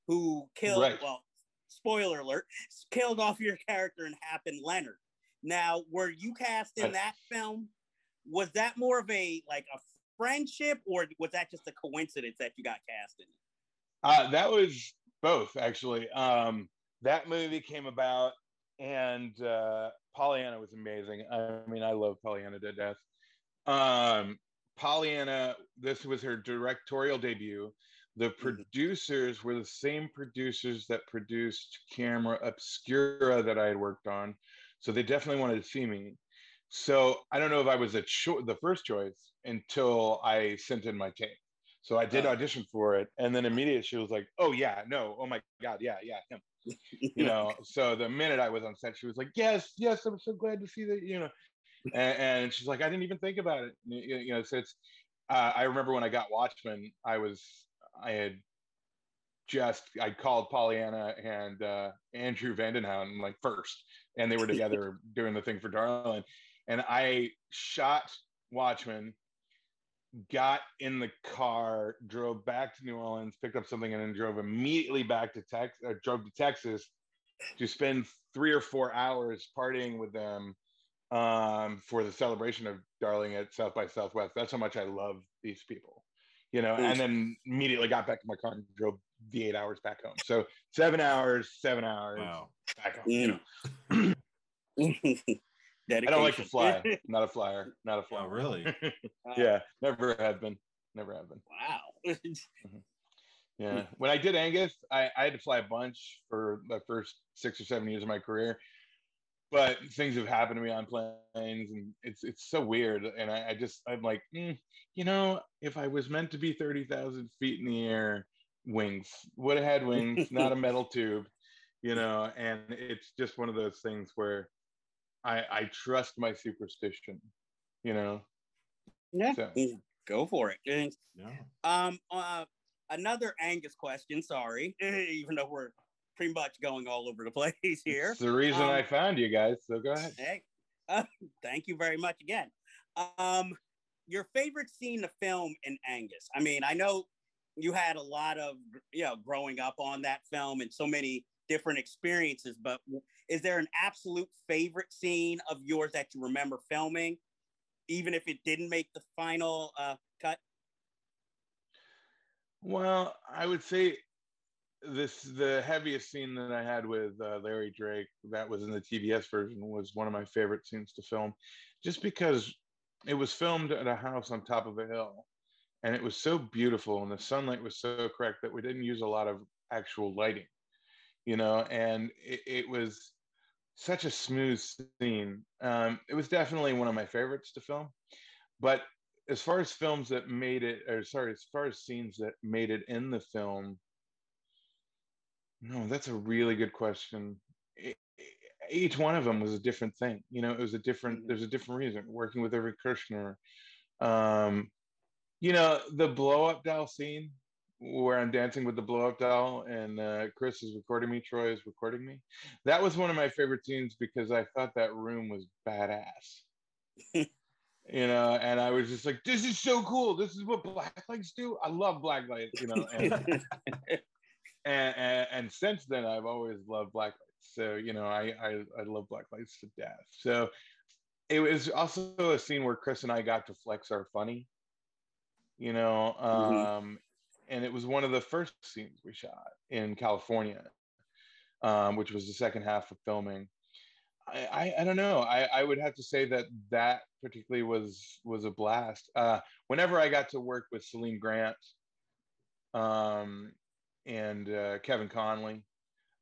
Speaker 1: who killed,
Speaker 2: right.
Speaker 1: Well, spoiler alert, killed off your character in Happen Leonard. Now, were you cast in that film? Was that more of a friendship, or was that just a coincidence that you got cast in?
Speaker 2: That was both, actually. That movie came about, and Pollyanna was amazing. I mean, I love Pollyanna to death. Pollyanna, this was her directorial debut. The producers were the same producers that produced Camera Obscura that I had worked on. So they definitely wanted to see me. So I don't know if I was the first choice until I sent in my tape. So I did audition for it. And then immediately she was like, oh, yeah, no. Oh, my God. Yeah, him. You know, so the minute I was on set, she was like, yes, I'm so glad to see that, you know. And she's like, I didn't even think about it. You know, so it's, I remember when I got Watchmen, I called Pollyanna and Andrew Vandenhouten like first, and they were together doing the thing for Darlin. And I shot Watchmen, got in the car, drove back to New Orleans, picked up something, and then drove immediately back to Texas to spend 3 or 4 hours partying with them for the celebration of Darling at South by Southwest. That's how much I love these people, you know. And then immediately got back to my car and drove the 8 hours back home. So 7 hours
Speaker 3: wow.
Speaker 2: back home, you know. I don't like to fly. Not a flyer.
Speaker 3: Oh, really?
Speaker 2: Yeah, never have been.
Speaker 1: Wow.
Speaker 2: Yeah. When I did Angus, I had to fly a bunch for the first 6 or 7 years of my career. But things have happened to me on planes, and it's so weird. And I'm like, you know, if I was meant to be 30,000 feet in the air, wings would have had wings, not a metal tube, you know. And it's just one of those things where I trust my superstition, you know.
Speaker 1: Yeah, so. Go for it. Yeah. Another Angus question. Sorry, even though we're pretty much going all over the place here.
Speaker 2: It's the reason I found you guys. So go ahead.
Speaker 1: Hey, thank you very much again. Your favorite scene to film in Angus? I mean, I know you had a lot of growing up on that film and so many different experiences, but is there an absolute favorite scene of yours that you remember filming, even if it didn't make the final cut?
Speaker 2: Well, I would say the heaviest scene that I had with Larry Drake, that was in the TBS version, was one of my favorite scenes to film, just because it was filmed at a house on top of a hill, and it was so beautiful, and the sunlight was so correct that we didn't use a lot of actual lighting, you know, and it was such a smooth scene. It was definitely one of my favorites to film. But as far as films that made it, as far as scenes that made it in the film, no, that's a really good question. Each one of them was a different thing. You know, it was there's a different reason. Working with Irving Kershner, you know, the blow up doll scene where I'm dancing with the blow up doll and Chris is recording me, Troy is recording me. That was one of my favorite scenes because I thought that room was badass. You know, and I was just like, this is so cool. This is what black lights do. I love black lights, you know. And since then, I've always loved black lights. So, you know, I love black lights to death. So it was also a scene where Chris and I got to flex our funny, you know, and it was one of the first scenes we shot in California. which was the second half of filming. I don't know. I would have to say that particularly was a blast. Whenever I got to work with Celine Grant and Kevin Conley,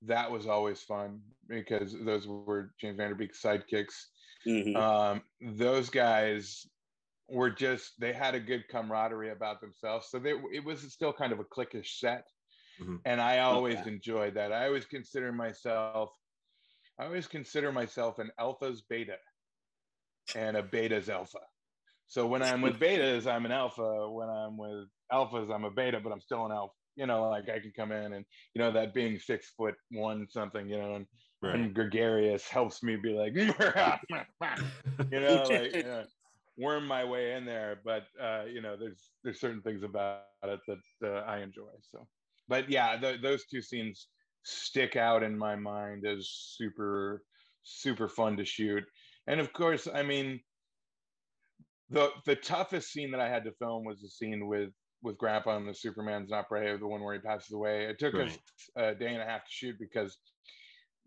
Speaker 2: that was always fun because those were James Van Der Beek's sidekicks. Those guys were they had a good camaraderie about themselves. So it was still kind of a cliquish set. And I always enjoyed that. I always consider myself an alpha's beta and a beta's alpha. So when I'm with betas, I'm an alpha. When I'm with alphas, I'm a beta, but I'm still an alpha. Like I can come in and, that being 6'1" something, and I'm gregarious helps me be like, worm my way in there. But, there's certain things about it that I enjoy. So, but yeah, those two scenes stick out in my mind as super, super fun to shoot. And of course, I mean, the toughest scene that I had to film was the scene with Grandpa and the Superman's Not Brave, the one where he passes away. It took us a day and a half to shoot because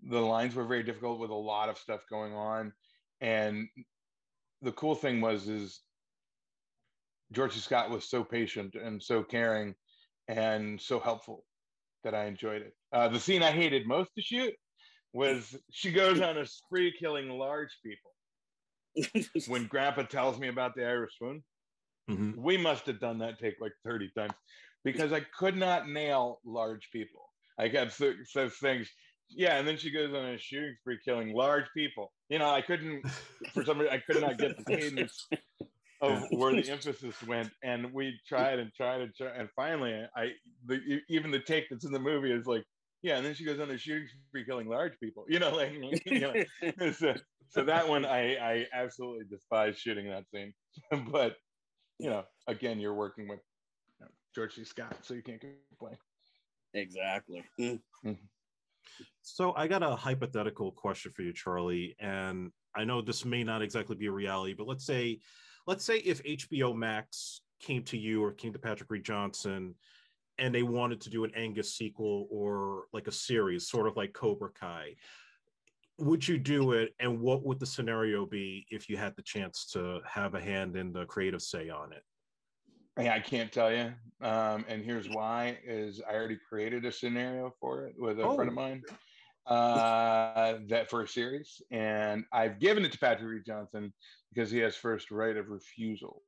Speaker 2: the lines were very difficult with a lot of stuff going on. And the cool thing is George C. Scott was so patient and so caring and so helpful that I enjoyed it. The scene I hated most to shoot was she goes on a spree killing large people. When Grandpa tells me about the Irish spoon, we must have done that take like 30 times because I could not nail large people. I kept says things, and then she goes on a shooting spree killing large people. I couldn't, for some reason, I could not get the cadence of where the emphasis went, and we tried, and finally, even the take that's in the movie is like, and then she goes on a shooting spree killing large people. So that one I absolutely despise shooting that scene, but again, you're working with George C. Scott, so you can't complain.
Speaker 1: Exactly.
Speaker 3: So I got a hypothetical question for you, Charlie, and I know this may not exactly be a reality, but let's say if HBO Max came to you or came to Patrick Reed Johnson and they wanted to do an Angus sequel or like a series, sort of like Cobra Kai, would you do it? And what would the scenario be if you had the chance to have a hand in the creative say on it?
Speaker 2: I can't tell you. And here's why is I already created a scenario for it with a friend of mine that for a series. And I've given it to Patrick Reed Johnson because he has first right of refusal.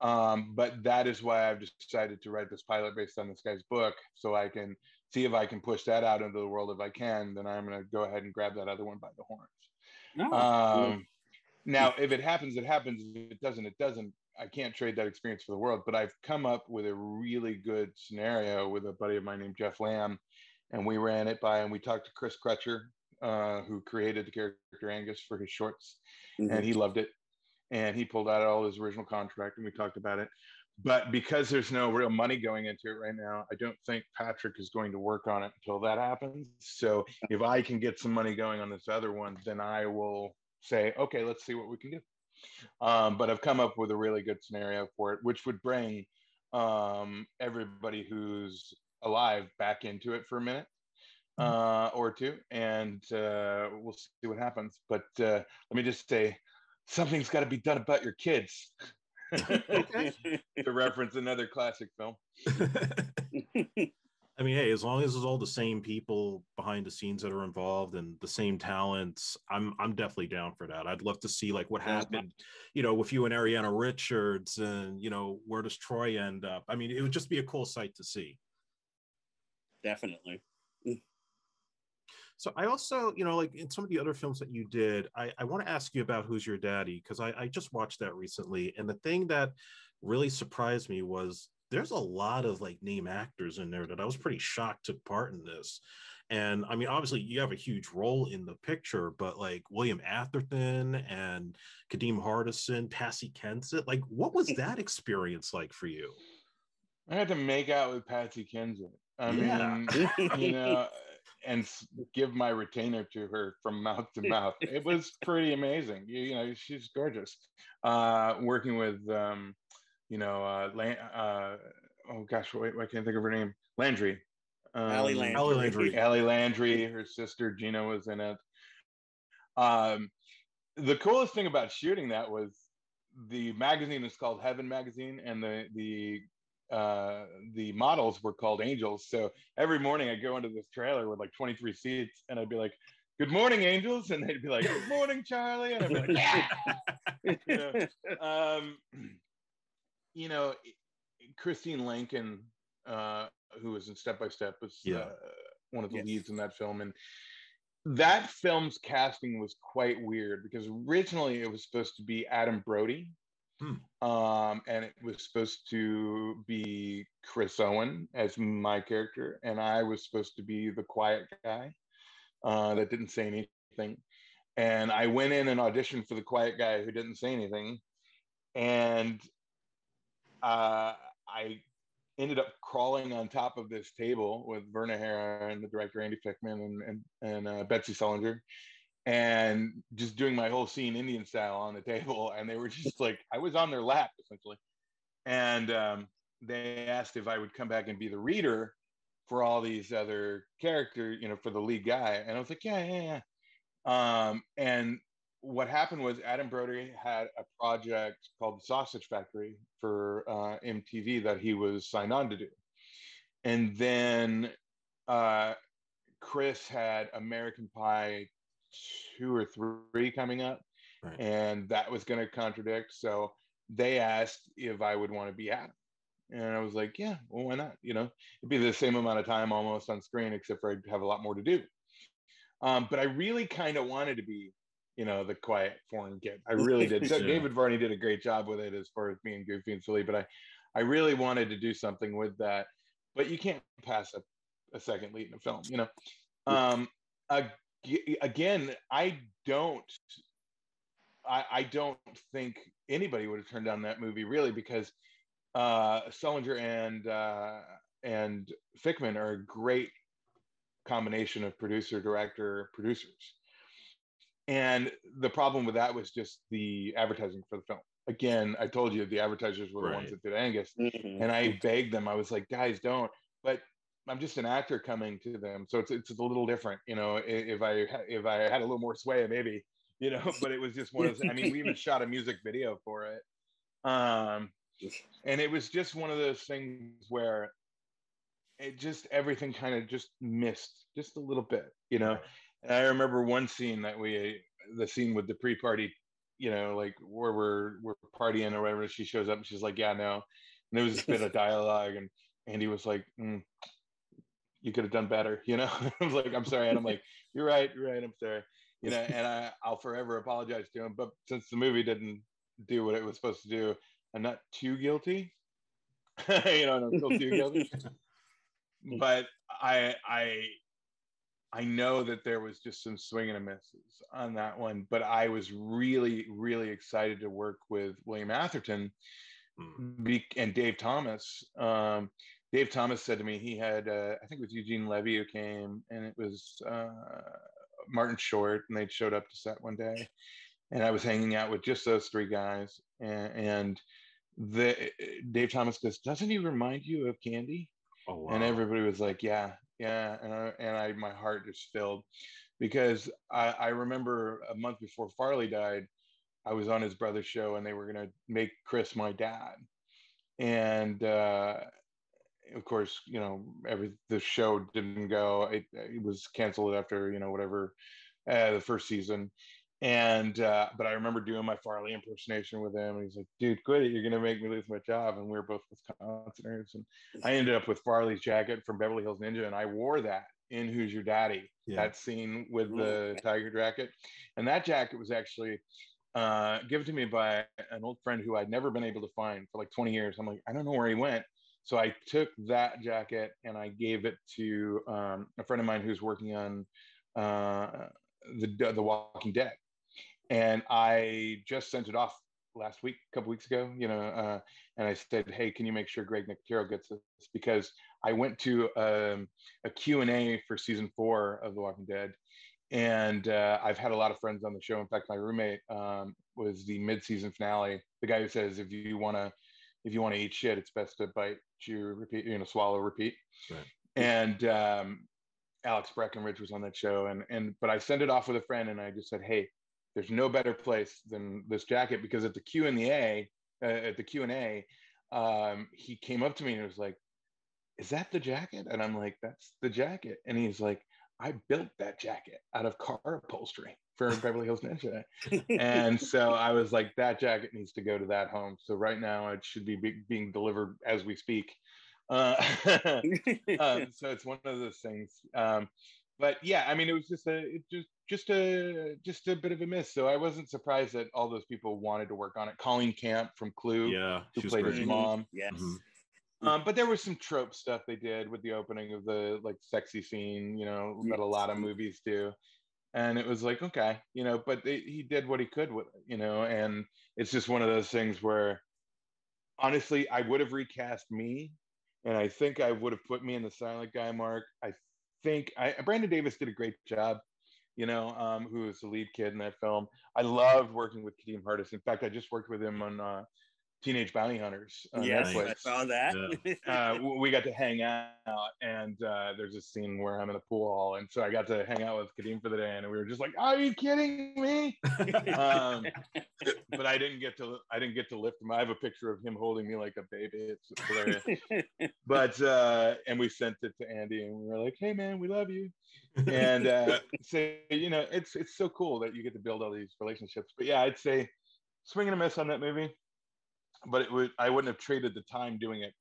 Speaker 2: But that is why I've decided to write this pilot based on this guy's book, so I can see if I can push that out into the world. If I can, then I'm going to go ahead and grab that other one by the horns. Now, if it happens, it happens. If it doesn't, it doesn't. I can't trade that experience for the world. But I've come up with a really good scenario with a buddy of mine named Jeff Lamb, and we ran it by, and we talked to Chris Crutcher, who created the character Angus for his shorts, and he loved it. And he pulled out all his original contract, and we talked about it. But because there's no real money going into it right now, I don't think Patrick is going to work on it until that happens. So if I can get some money going on this other one, then I will say, okay, let's see what we can do. But I've come up with a really good scenario for it, which would bring everybody who's alive back into it for a minute or two, and we'll see what happens. But let me just say, something's got to be done about your kids. To reference another classic film.
Speaker 3: I mean, hey, as long as it's all the same people behind the scenes that are involved and the same talents, I'm definitely down for that. I'd love to see like what happened, with you and Ariana Richards, and where does Troy end up? I mean, it would just be a cool sight to see.
Speaker 1: Definitely.
Speaker 3: So I also, like in some of the other films that you did, I want to ask you about Who's Your Daddy, because I just watched that recently. And the thing that really surprised me was there's a lot of like name actors in there that I was pretty shocked took part in this. And I mean, obviously you have a huge role in the picture, but like William Atherton and Kadeem Hardison, Patsy Kensit, like what was that experience like for you?
Speaker 2: I had to make out with Patsy Kensit. I mean, and give my retainer to her from mouth to mouth. It was pretty amazing. She's gorgeous. Working with, oh gosh, wait, I can't think of her name. Landry.
Speaker 1: Allie Landry.
Speaker 2: Allie Landry, her sister Gina was in it. The coolest thing about shooting that was the magazine is called Heaven Magazine, and the models were called Angels. So every morning I'd go into this trailer with like 23 seats, and I'd be like, "Good morning, Angels," and they'd be like, "Good morning, Charlie," and I'd be like, "Yeah." You know, Christine Lankin, who was in Step by Step, was one of the leads in that film, and that film's casting was quite weird because originally it was supposed to be Adam Brody, and it was supposed to be Chris Owen as my character, and I was supposed to be the quiet guy that didn't say anything. And I went in and auditioned for the quiet guy who didn't say anything, and I ended up crawling on top of this table with Verna Hara and the director Andy Fickman and Betsy Sullinger, and just doing my whole scene Indian style on the table. And they were just like, I was on their lap essentially. And they asked if I would come back and be the reader for all these other characters, you know, for the lead guy. And I was like, yeah. And what happened was Adam Brody had a project called The Sausage Factory for MTV that he was signed on to do. And then Chris had American Pie 2 or 3 coming up, right, and that was going to contradict. So they asked if I would want to be Adam. And I was like, yeah, well, why not? You know, it'd be the same amount of time almost on screen, except for I'd have a lot more to do. But I really kind of wanted to be, you know, the quiet foreign kid. I really did. So David Varney did a great job with it as far as being goofy and silly, but I really wanted to do something with that. But you can't pass a second lead in a film, you know. Again, I don't think anybody would have turned down that movie really, because Sullinger and Fickman are a great combination of producer, director, producers. And the problem with that was just the advertising for the film. Again, I told you the advertisers were the ones that did Angus, and I begged them. I was like, guys, don't. But I'm just an actor coming to them, so it's a little different, you know. If I had a little more sway, maybe, you know. But it was just one of those. I mean, we even shot a music video for it, and it was just one of those things where it just everything kind of just missed just a little bit, you know. And I remember one scene that the scene with the pre-party, you know, like where we're partying or whatever. She shows up and she's like, yeah, no. And there was this bit of dialogue, and Andy was like, you could have done better, you know. I was like, I'm sorry. And I'm like, you're right, I'm sorry, you know. And I'll forever apologize to him. But since the movie didn't do what it was supposed to do, I'm not too guilty. You know, and I'm still too guilty. But I know that there was just some swing and a misses on that one, but I was really, really excited to work with William Atherton and Dave Thomas. Dave Thomas said to me, he had, I think it was Eugene Levy who came, and it was Martin Short, and they showed up to set one day, and I was hanging out with just those 3 guys, and Dave Thomas goes, doesn't he remind you of Candy? Oh, wow. And everybody was like, yeah. And my heart just filled, because I remember a month before Farley died, I was on his brother's show, and they were going to make Chris my dad. And of course, you know, the show didn't go. It was canceled after, you know, whatever, the first season. And but I remember doing my Farley impersonation with him, and he's like, dude, quit it, you're gonna make me lose my job. And we were both Wisconsiners, and I ended up with Farley's jacket from Beverly Hills Ninja, and I wore that in Who's Your Daddy, that scene with the tiger jacket. And that jacket was actually given to me by an old friend who I'd never been able to find for like 20 years. I'm like, I don't know where he went. So I took that jacket and I gave it to a friend of mine who's working on the Walking Dead. And I just sent it off last week, a couple weeks ago, you know, and I said, hey, can you make sure Greg Nicotero gets this? Because I went to a Q&A for season 4 of The Walking Dead, and I've had a lot of friends on the show. In fact, my roommate was the mid-season finale, the guy who says, if you want to eat shit, it's best to bite, chew, repeat, you know, swallow, repeat. Right. And Alex Breckenridge was on that show, but I sent it off with a friend, and I just said, hey, there's no better place than this jacket, because at the Q&A, he came up to me and was like, is that the jacket? And I'm like, that's the jacket. And he's like, I built that jacket out of car upholstery for Beverly Hills Ninja. And so I was like, that jacket needs to go to that home. So right now it should be being delivered as we speak. So it's one of those things. But yeah, I mean, it was just a bit of a miss. So I wasn't surprised that all those people wanted to work on it. Colleen Camp from Clue, who played his mom.
Speaker 1: Yes.
Speaker 2: But there was some trope stuff they did with the opening of the like sexy scene, that a lot of movies do. And it was like, okay, but he did what he could with it, and it's just one of those things where, honestly, I would have recast me, and I think I would have put me in the silent guy mark. I think Brandon Davis did a great job, who was the lead kid in that film. I loved working with Kadeem Hardis. In fact, I just worked with him on Teenage Bounty Hunters on Netflix.
Speaker 1: I saw that.
Speaker 2: Yeah. We got to hang out, and there's a scene where I'm in a pool hall, and so I got to hang out with Kadeem for the day, and we were just like, "Are you kidding me?" But I didn't get to lift him. I have a picture of him holding me like a baby. It's hilarious. But and we sent it to Andy, and we were like, "Hey, man, we love you." And so it's so cool that you get to build all these relationships. But yeah, I'd say swing and a miss on that movie. But I wouldn't have traded the time doing it.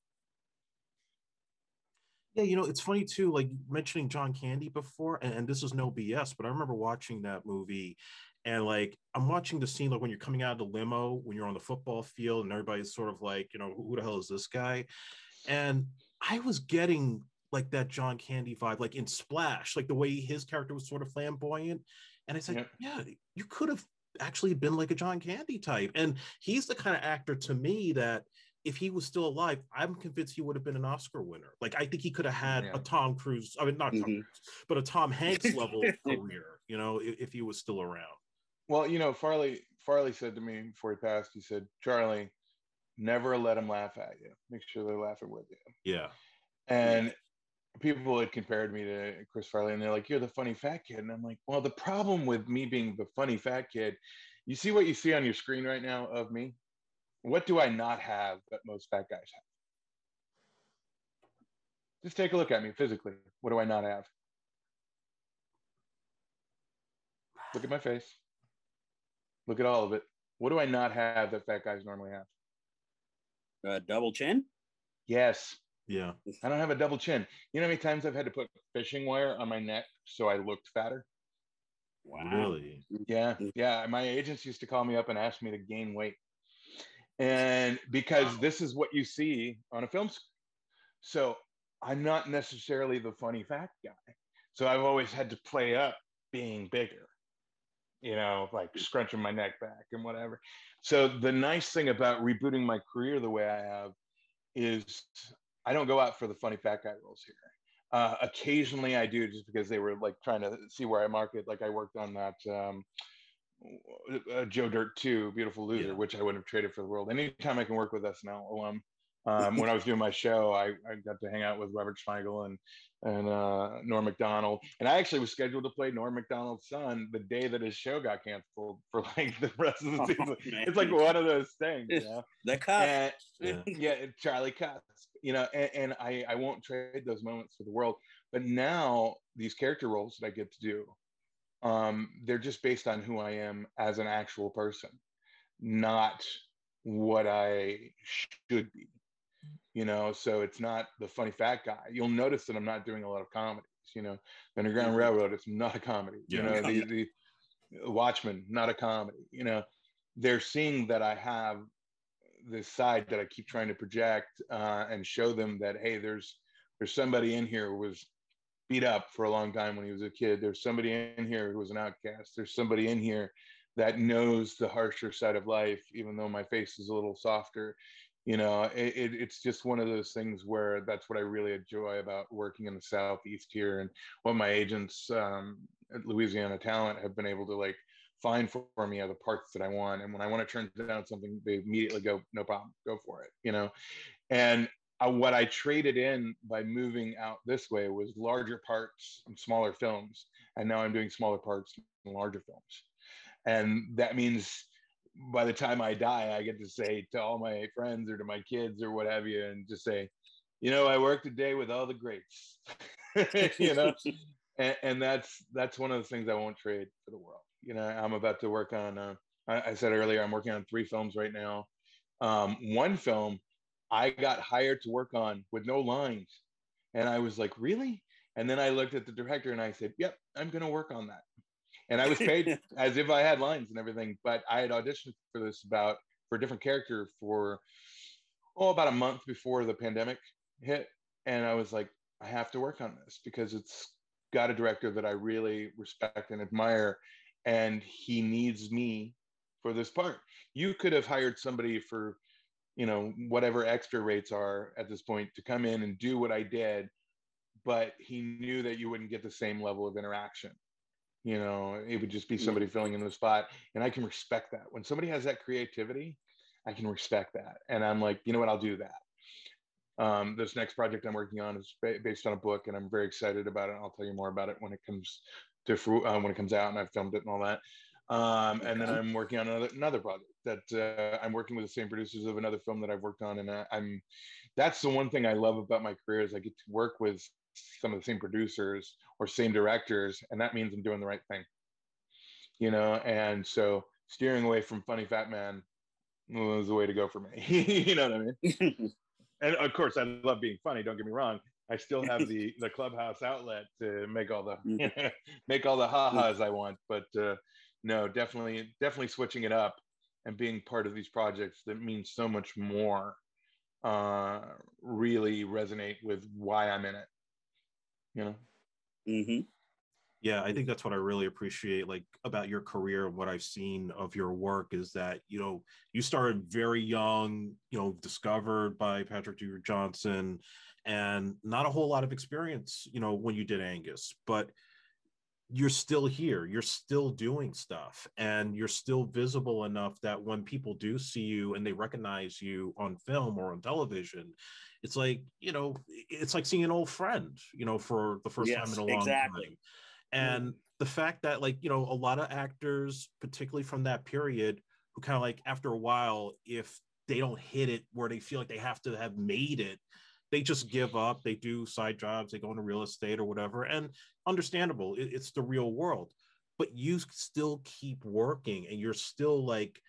Speaker 3: Yeah, it's funny too, like mentioning John Candy before, and this is no BS, but I remember watching that movie, and like I'm watching the scene like when you're coming out of the limo, when you're on the football field, and everybody's sort of like, who the hell is this guy? And I was getting like that John Candy vibe, like in Splash, like the way his character was sort of flamboyant. And I said, yeah, you could have actually been like a John Candy type. And he's the kind of actor to me that if he was still alive, I'm convinced he would have been an Oscar winner. Like I think he could have had a Tom Cruise, I mean, not Tom Cruise, but a Tom Hanks level career, if he was still around.
Speaker 2: Well, Farley said to me before he passed, he said, Charlie, never let them laugh at you. Make sure they're laughing with you.
Speaker 3: Yeah.
Speaker 2: And people had compared me to Chris Farley, and they're like, you're the funny fat kid. And I'm like, well, the problem with me being the funny fat kid, you see what you see on your screen right now of me? What do I not have that most fat guys have? Just take a look at me physically. What do I not have? Look at my face. Look at all of it. What do I not have that fat guys normally have?
Speaker 1: Double chin?
Speaker 2: Yes.
Speaker 3: Yeah.
Speaker 2: I don't have a double chin. You know how many times I've had to put fishing wire on my neck so I looked fatter?
Speaker 3: Wow. Really?
Speaker 2: Yeah. Yeah. My agents used to call me up and ask me to gain weight. And because this is what you see on a film screen. So I'm not necessarily the funny fat guy. So I've always had to play up being bigger, like scrunching my neck back and whatever. So the nice thing about rebooting my career the way I have is I don't go out for the funny fat guy roles here. Occasionally I do, just because they were like trying to see where I market. Like I worked on that Joe Dirt 2, Beautiful Loser, which I wouldn't have traded for the world. Anytime I can work with SNL alum. When I was doing my show, I got to hang out with Robert Smigel and Norm Macdonald. And I actually was scheduled to play Norm Macdonald's son the day that his show got canceled for like the rest of the season. It's like one of those things,
Speaker 1: The cuff.
Speaker 2: Charlie Cuff. And I won't trade those moments for the world. But now these character roles that I get to do, they're just based on who I am as an actual person, not what I should be. So it's not the funny fat guy. You'll notice that I'm not doing a lot of comedies. Underground Railroad, it's not a comedy. The Watchmen, not a comedy. They're seeing that I have this side that I keep trying to project and show them that, hey, there's somebody in here who was beat up for a long time when he was a kid. There's somebody in here who was an outcast. There's somebody in here that knows the harsher side of life, even though my face is a little softer. It's just one of those things where that's what I really enjoy about working in the Southeast here, and what my agents at Louisiana Talent have been able to like find for me are the parts that I want. And when I want to turn down something, they immediately go, no problem, go for it. And what I traded in by moving out this way was larger parts and smaller films. And now I'm doing smaller parts and larger films. And that means by the time I die, I get to say to all my friends or to my kids or what have you, and just say, you know, I worked a day with all the greats, you know, and that's one of the things I won't trade for the world. You know, I'm about to work on, I said earlier, I'm working on 3 films right now. One film I got hired to work on with no lines. And I was like, really? And then I looked at the director and I said, yep, I'm going to work on that. And I was paid as if I had lines and everything, but I had auditioned for this for a different character for, about a month before the pandemic hit. And I was like, I have to work on this because it's got a director that I really respect and admire, and he needs me for this part. You could have hired somebody for, you know, whatever extra rates are at this point to come in and do what I did, but he knew that you wouldn't get the same level of interaction. You know, it would just be somebody filling in the spot. And I can respect that. When somebody has that creativity, I can respect that. And I'm like, you know what, I'll do that. This next project I'm working on is based on a book, and I'm very excited about it. I'll tell you more about it when it comes to when it comes out and I've filmed it and all that. And then I'm working on another project that I'm working with the same producers of another film that I've worked on. And that's the one thing I love about my career is I get to work with some of the same producers or same directors, and that means I'm doing the right thing, you know. And so steering away from Funny Fat Man was the way to go for me. You know what I mean? And of course, I love being funny. Don't get me wrong. I still have the Clubhouse outlet to make all the make all the ha-has I want. But no, definitely switching it up and being part of these projects that means so much more really resonate with why I'm in it. You know.
Speaker 3: Mm-hmm. Yeah, I think that's what I really appreciate, like, about your career. What I've seen of your work is that, you know, you started very young, you know, discovered by Patrick Dewer Johnson, and not a whole lot of experience, you know, when you did Angus, but you're still here, you're still doing stuff, and you're still visible enough that when people do see you and they recognize you on film or on television, it's like, you know, it's like seeing an old friend, you know, for the first time in a long time. And the fact that, like, you know, a lot of actors, particularly from that period, who kind of like after a while, if they don't hit it where they feel like they have to have made it, they just give up. They do side jobs, they go into real estate or whatever. And understandable, it's the real world. But you still keep working, and you're still like,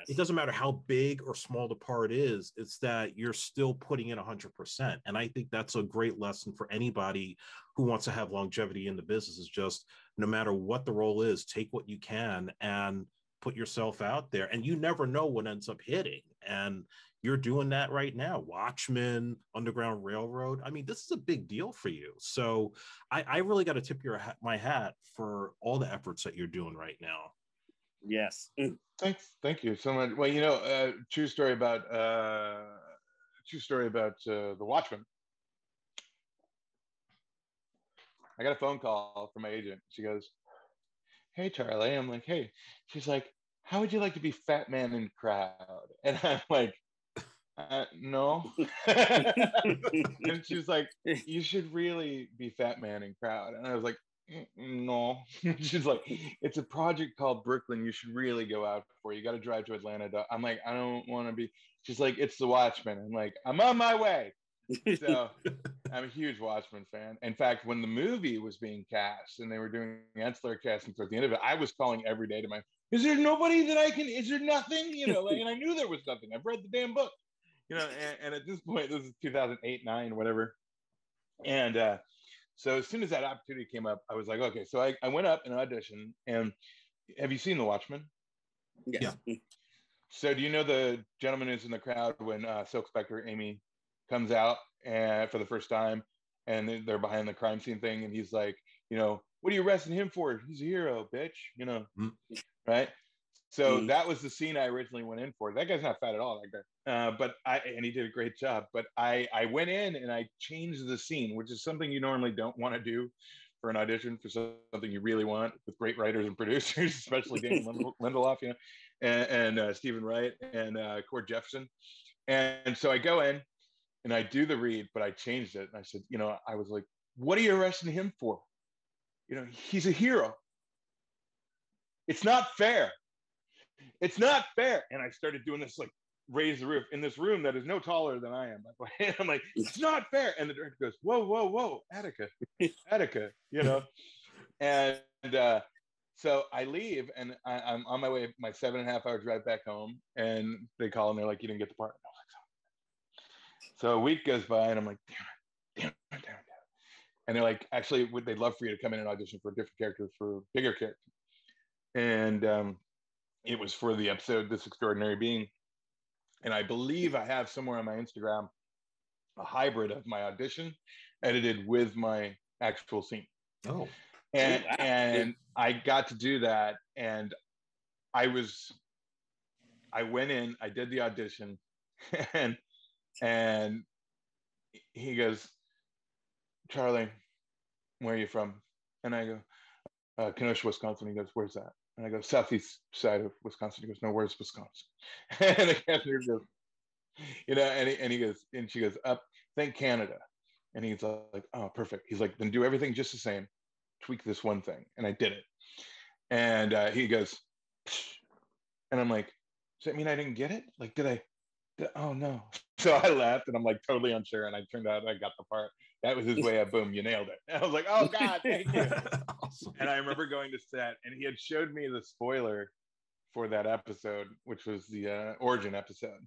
Speaker 3: it doesn't matter how big or small the part is, it's that you're still putting in 100%. And I think that's a great lesson for anybody who wants to have longevity in the business, is just no matter what the role is, take what you can and put yourself out there. And you never know what ends up hitting. And you're doing that right now. Watchmen, Underground Railroad. I mean, this is a big deal for you. So I really got to tip my hat for all the efforts that you're doing right now.
Speaker 1: Yes.
Speaker 2: Thank you so much. Well, you know, true story about the Watchmen. I got a phone call from my agent. She goes, "Hey, Charlie." I'm like, "Hey." She's like, "How would you like to be Fat Man in Crowd?" And I'm like, no. And she's like, "You should really be Fat Man in Crowd." And I was like, no. She's like, "It's a project called Brooklyn. You should really go out for. You got to drive to Atlanta." I'm like, "I don't want to be." She's like, "It's the Watchmen." I'm like, "I'm on my way." So I'm a huge Watchmen fan. In fact, when the movie was being cast and they were doing ancillary casting at the end of it, I was calling every day to is there nobody that I can, is there nothing? You know, like, and I knew there was nothing. I've read the damn book. You know, and at this point, this is 2008, 9, whatever. And so as soon as that opportunity came up, I was like, okay. So I went up and auditioned. And have you seen The Watchmen?
Speaker 1: Yes. Yeah.
Speaker 2: So do you know the gentleman who's in the crowd when Silk Spectre, Amy, comes out for the first time, and they're behind the crime scene thing, and he's like, you know, "What are you arresting him for? He's a hero, bitch," you know, right? So that was the scene I originally went in for. That guy's not fat at all, that guy. But and he did a great job. But I went in and I changed the scene, which is something you normally don't want to do for an audition for something you really want, with great writers and producers, especially Dan Lindelof, you know, and Stephen Wright and Cord Jefferson. And so I go in, And I do the read, but I changed it. And I said, you know, I was like, what are you arresting him for? You know, he's a hero. It's not fair. It's not fair. And I started doing this, like, raise the roof in this room that is no taller than I am. I'm like, it's not fair. And the director goes, whoa, whoa, whoa, Attica, Attica, you know? And so I leave, and I'm on my way, my 7.5-hour drive back home, and they call, and they're like, you didn't get the part. So a week goes by, and I'm like, damn it. And they're like, actually, they'd love for you to come in and audition for a different character, for a bigger character. And it was for the episode, This Extraordinary Being. And I believe I have somewhere on my Instagram a hybrid of my audition edited with my actual scene.
Speaker 3: Oh.
Speaker 2: And I got to do that. And I went in, I did the audition, and he goes, Charlie, where are you from? And I go, Kenosha, Wisconsin. He goes, where's that? And I go, southeast side of Wisconsin. He goes, no, where's Wisconsin? And the cashier goes, you know, and he goes, and she goes, up, think Canada. And he's like, oh, perfect. He's like, then do everything just the same. Tweak this one thing. And I did it. And he goes, psh. And I'm like, does that mean I didn't get it? Like, oh no. So I laughed, and I'm like totally unsure. And I turned out I got the part. That was his way of, boom, you nailed it. And I was like, oh God, thank you. Awesome. And I remember going to set, and he had showed me the spoiler for that episode, which was the origin episode.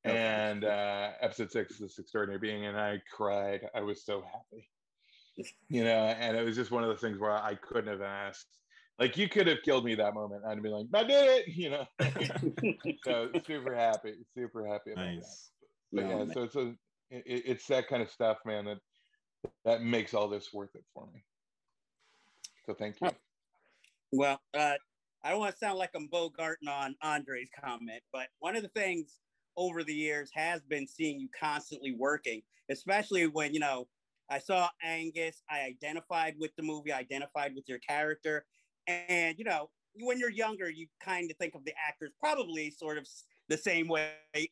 Speaker 2: Okay. And episode 6, This Extraordinary Being, and I cried. I was so happy. You know, and it was just one of those things where I couldn't have asked. Like, you could have killed me that moment. I'd be like, I did it, you know. So super happy about
Speaker 3: nice.
Speaker 2: That. But yeah, so it's that kind of stuff, man, that makes all this worth it for me. So thank you.
Speaker 1: Well, I don't want to sound like I'm bogarting on Andre's comment, but one of the things over the years has been seeing you constantly working, especially when, you know, I saw Angus, I identified with the movie, I identified with your character. And, you know, when you're younger, you kind of think of the actors probably sort of the same way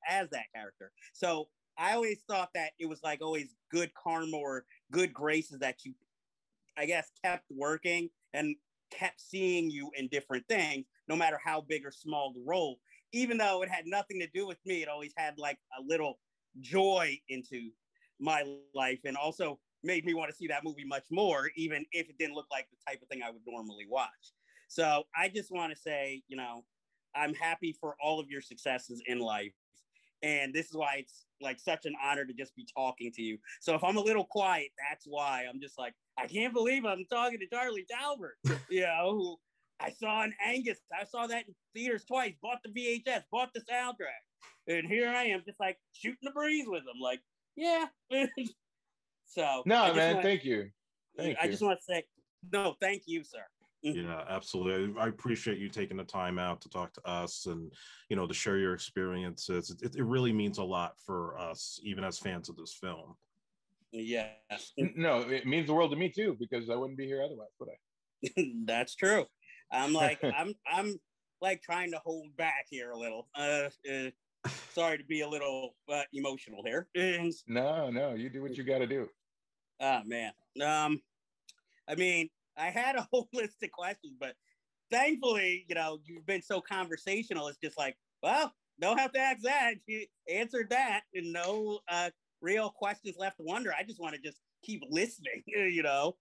Speaker 1: as that character. So I always thought that it was like always good karma or good graces that you, I guess, kept working and kept seeing you in different things, no matter how big or small the role. Even though it had nothing to do with me, it always had like a little joy into my life, and also made me want to see that movie much more, even if it didn't look like the type of thing I would normally watch. So I just want to say, you know, I'm happy for all of your successes in life. And this is why it's like such an honor to just be talking to you. So if I'm a little quiet, that's why. I'm just like, I can't believe I'm talking to Charlie Talbert, you know, who I saw in Angus. I saw that in theaters twice, bought the VHS, bought the soundtrack. And here I am just like shooting the breeze with him. Like, yeah. So
Speaker 2: no, man, thank you.
Speaker 1: I just want to say, no, thank you, sir.
Speaker 3: Yeah, absolutely. I appreciate you taking the time out to talk to us and, you know, to share your experiences. It really means a lot for us, even as fans of this film.
Speaker 1: Yeah.
Speaker 2: No, it means the world to me too, because I wouldn't be here otherwise, would I? That's
Speaker 1: true. I'm like, I'm like trying to hold back here a little. Sorry to be a little emotional here.
Speaker 2: No, you do what you got to do.
Speaker 1: Oh man. I mean, I had a whole list of questions, but thankfully, you know, you've been so conversational. It's just like, well, don't have to ask that. You answered that, and no real questions left to wonder. I just want to just keep listening, you know.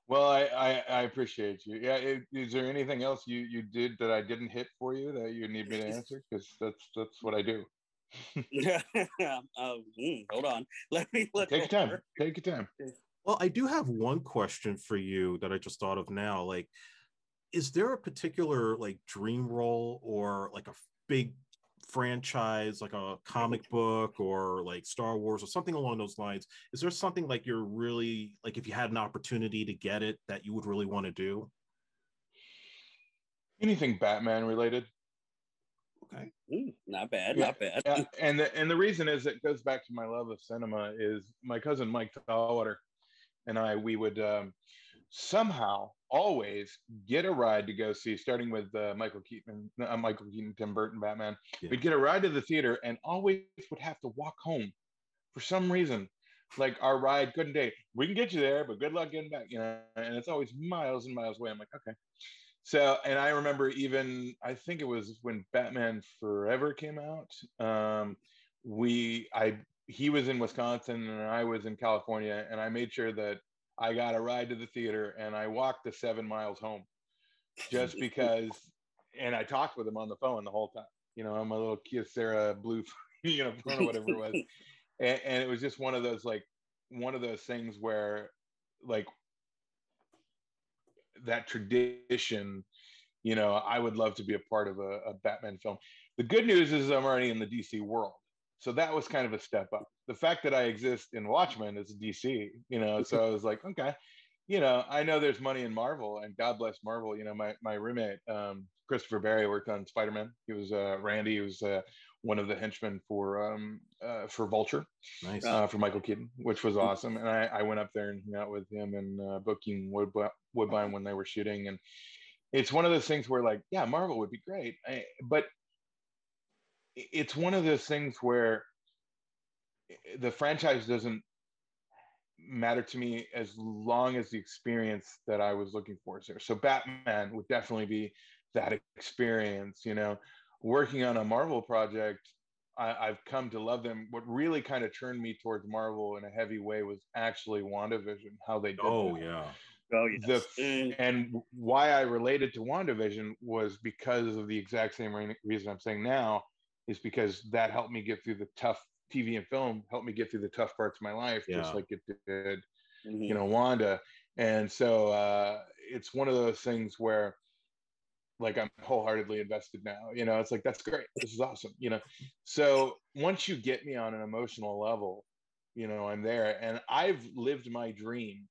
Speaker 2: Well, I appreciate you. Yeah. Is there anything else you did that I didn't hit for you that you need me to answer? Because that's what I do.
Speaker 1: Hold on. Let me look.
Speaker 2: Take your time. Take your time.
Speaker 3: Well, I do have one question for you that I just thought of now. Like, is there a particular like dream role or like a big franchise, like a comic book or like Star Wars or something along those lines? Is there something like you're really like, if you had an opportunity to get it, that you would really want to do?
Speaker 2: Anything Batman related.
Speaker 3: Okay.
Speaker 1: Not bad.
Speaker 2: Yeah,
Speaker 1: not bad.
Speaker 2: Yeah. And the reason is, it goes back to my love of cinema. Is my cousin Mike Talbert and we would somehow always get a ride to go see, starting with Michael Keaton, Tim Burton Batman. Yeah. We'd get a ride to the theater and always would have to walk home for some reason. Like our ride couldn't take. We can get you there, but good luck getting back. You know, and it's always miles and miles away. I'm like, okay. So, and I remember even, I think it was when Batman Forever came out. He was in Wisconsin and I was in California, and I made sure that I got a ride to the theater and I walked the 7 miles home just because, and I talked with him on the phone the whole time, you know, on my little Kia Sarah blue, you know, phone or whatever it was. And it was just one of those things where like that tradition, you know, I would love to be a part of a Batman film. The good news is I'm already in the DC world. So that was kind of a step up. The fact that I exist in Watchmen is DC, you know, so I was like, okay, you know, I know there's money in Marvel, and God bless Marvel. You know, my roommate, Christopher Barry, worked on Spider-Man. He was Randy. He was one of the henchmen for Vulture, nice. For Michael Keaton, which was awesome. And I went up there and hung out with him and Booking Woodbine when they were shooting. And it's one of those things where, like, yeah, Marvel would be great, but it's one of those things where the franchise doesn't matter to me as long as the experience that I was looking for is there. So Batman would definitely be that experience, you know. Working on a Marvel project, I've come to love them. What really kind of turned me towards Marvel in a heavy way was actually WandaVision, how they did
Speaker 3: Oh, yeah.
Speaker 2: Oh, yes. And why I related to WandaVision was because of the exact same reason I'm saying now, is because that helped me get through the tough TV and film, helped me get through the tough parts of my life, just like it did, you know, Wanda. And so it's one of those things where, like, I'm wholeheartedly invested now, you know. It's like, that's great, this is awesome, you know. So once you get me on an emotional level, you know, I'm there. And I've lived my dream,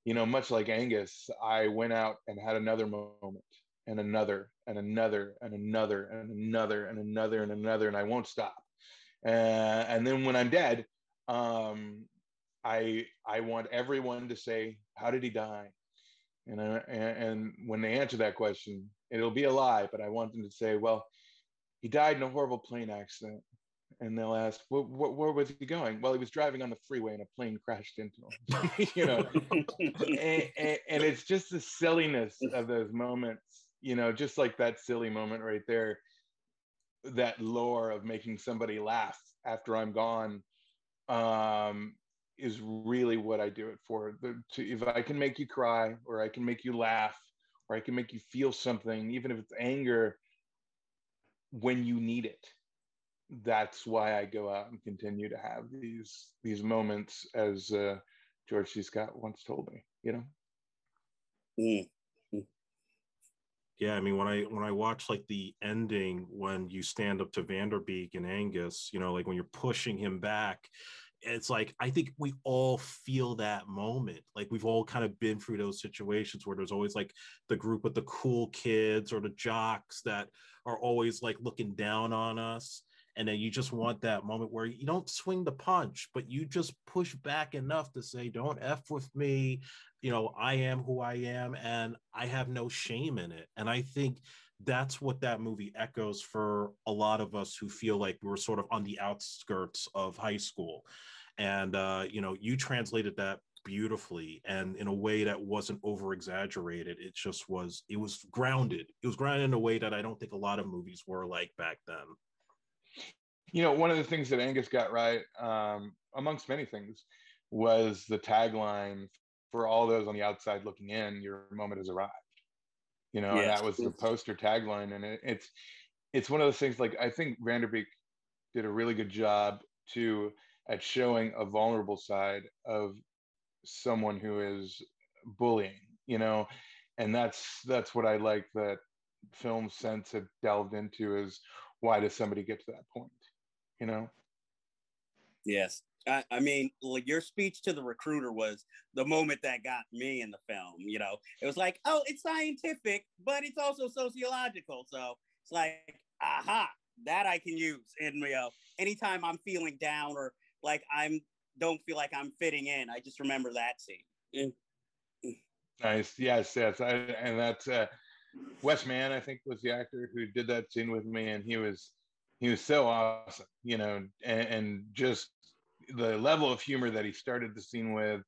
Speaker 2: you know, much like Angus. I went out and had another moment, and another, and another, and another, and another, and another, and another, and I won't stop. And then when I'm dead, I want everyone to say, how did he die? And when they answer that question, it'll be a lie, but I want them to say, well, he died in a horrible plane accident. And they'll ask, well, where was he going? Well, he was driving on the freeway and a plane crashed into him. You know, and it's just the silliness of those moments, you know, just like that silly moment right there, that lore of making somebody laugh after I'm gone, is really what I do it for. If I can make you cry, or I can make you laugh, or I can make you feel something, even if it's anger, when you need it, that's why I go out and continue to have these moments, as George C. Scott once told me, you know.
Speaker 3: Yeah, I mean, when I watch like the ending, when you stand up to Vanderbeek and Angus, you know, like when you're pushing him back, it's like, I think we all feel that moment. Like, we've all kind of been through those situations where there's always like the group with the cool kids or the jocks that are always like looking down on us. And then you just want that moment where you don't swing the punch, but you just push back enough to say, don't F with me. You know, I am who I am, and I have no shame in it. And I think that's what that movie echoes for a lot of us who feel like we're sort of on the outskirts of high school. And, you know, you translated that beautifully, and in a way that wasn't over exaggerated. It just was, it was grounded. It was grounded in a way that I don't think a lot of movies were like back then.
Speaker 2: You know, one of the things that Angus got right, amongst many things, was the tagline for all those on the outside looking in, your moment has arrived. You know, yes. And that was the poster tagline. And it's one of those things, like, I think Vanderbeek did a really good job too at showing a vulnerable side of someone who is bullying, you know. And that's what I like that Film Sense had delved into, is why does somebody get to that point, you know?
Speaker 1: Yes. I mean, like, your speech to the recruiter was the moment that got me in the film. You know, it was like, oh, it's scientific, but it's also sociological. So it's like, aha, that I can use in, you know, anytime I'm feeling down, or like don't feel like I'm fitting in. I just remember that scene.
Speaker 2: Nice. Yes. And that's Wes Mann, I think, was the actor who did that scene with me, and he was so awesome, and just the level of humor that he started the scene with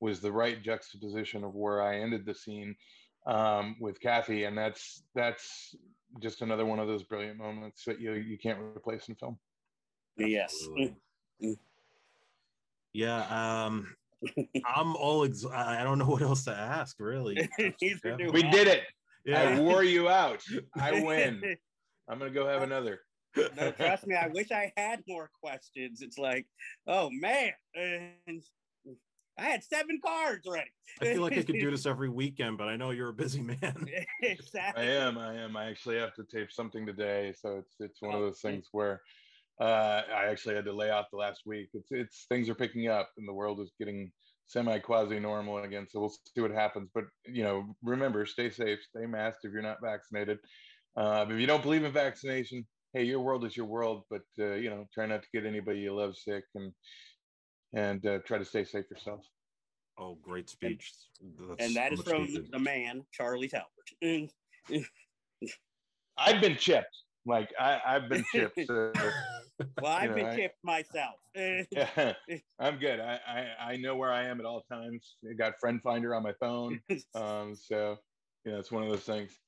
Speaker 2: was the right juxtaposition of where I ended the scene with Kathy, and that's just another one of those brilliant moments that you can't replace in film.
Speaker 1: Yes.
Speaker 3: Yeah. I'm all I don't know what else to ask, really.
Speaker 2: We did it. Yeah. I wore you out. I win. I'm gonna go have another.
Speaker 1: No, trust me, I wish I had more questions. It's like, oh man, and I had 7 cards ready.
Speaker 3: I feel like I could do this every weekend, but I know you're a busy man.
Speaker 2: Exactly. I am. I actually have to tape something today, so it's one of those things where I actually had to lay off the last week. It's things are picking up, and the world is getting semi-quasi normal again. So we'll see what happens. But remember, stay safe, stay masked if you're not vaccinated. If you don't believe in vaccination, hey, your world is your world. But try not to get anybody you love sick, and try to stay safe yourself.
Speaker 3: Oh, great speech.
Speaker 1: And that is from the man, Charlie Talbert.
Speaker 2: I've been chipped. Like I've been chipped. So,
Speaker 1: well, I've been chipped myself.
Speaker 2: Yeah, I'm good. I know where I am at all times. I got Friend Finder on my phone. So it's one of those things.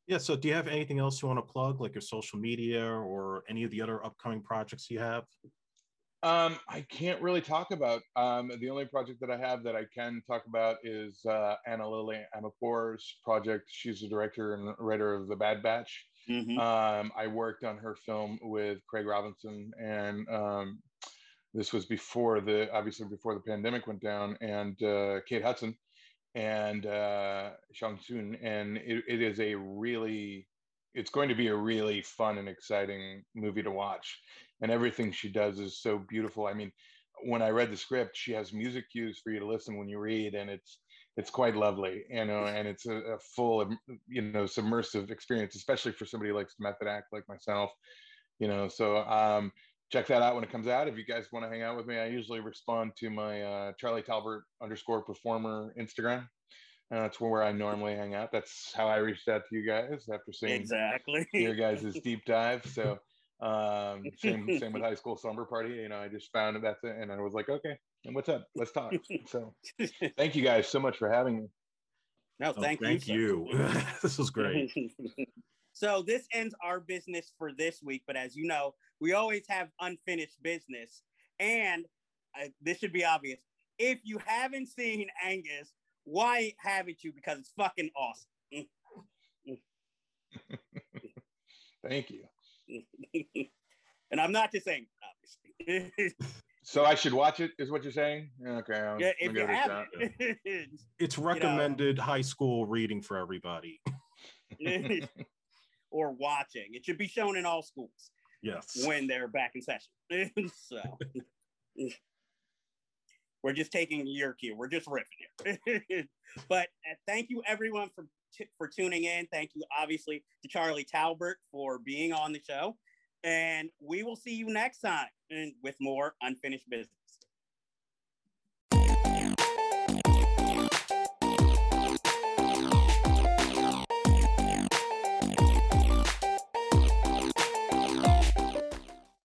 Speaker 3: Yeah. So do you have anything else you want to plug, like your social media or any of the other upcoming projects you have?
Speaker 2: I can't really talk about. The only project that I have that I can talk about is Anna Lily Amapour's project. She's the director and writer of The Bad Batch. Mm-hmm. I worked on her film with Craig Robinson, and this was before the pandemic went down, and Kate Hudson and Shang Tsung, and it's going to be a really fun and exciting movie to watch. And everything she does is so beautiful. I mean, when I read the script, she has music cues for you to listen when you read, and it's quite lovely, and it's a full, submersive experience, especially for somebody who likes to method act like myself, So check that out when it comes out. If you guys want to hang out with me, I usually respond to my Charlie Talbert _performer Instagram. That's where I normally hang out. That's how I reached out to you guys after seeing
Speaker 1: exactly
Speaker 2: your guys' deep dive. So same with High School Slumber Party. I just found that's it, and I was like, okay, and what's up? Let's talk. So thank you guys so much for having me.
Speaker 1: No, thank
Speaker 3: you. This was great.
Speaker 1: So this ends our business for this week, but as you know, we always have unfinished business, and this should be obvious. If you haven't seen Angus, why haven't you? Because it's fucking awesome.
Speaker 2: Thank you.
Speaker 1: And I'm not just saying, obviously.
Speaker 2: So I should watch it, is what you're saying? Okay.
Speaker 1: Yeah, if you haven't.
Speaker 3: It's recommended high school reading for everybody.
Speaker 1: Or watching. It should be shown in all schools.
Speaker 3: Yes.
Speaker 1: When they're back in session. So we're just taking your cue. We're just riffing here. But thank you everyone for tuning in. Thank you obviously to Charlie Talbert for being on the show. And we will see you next time with more unfinished business.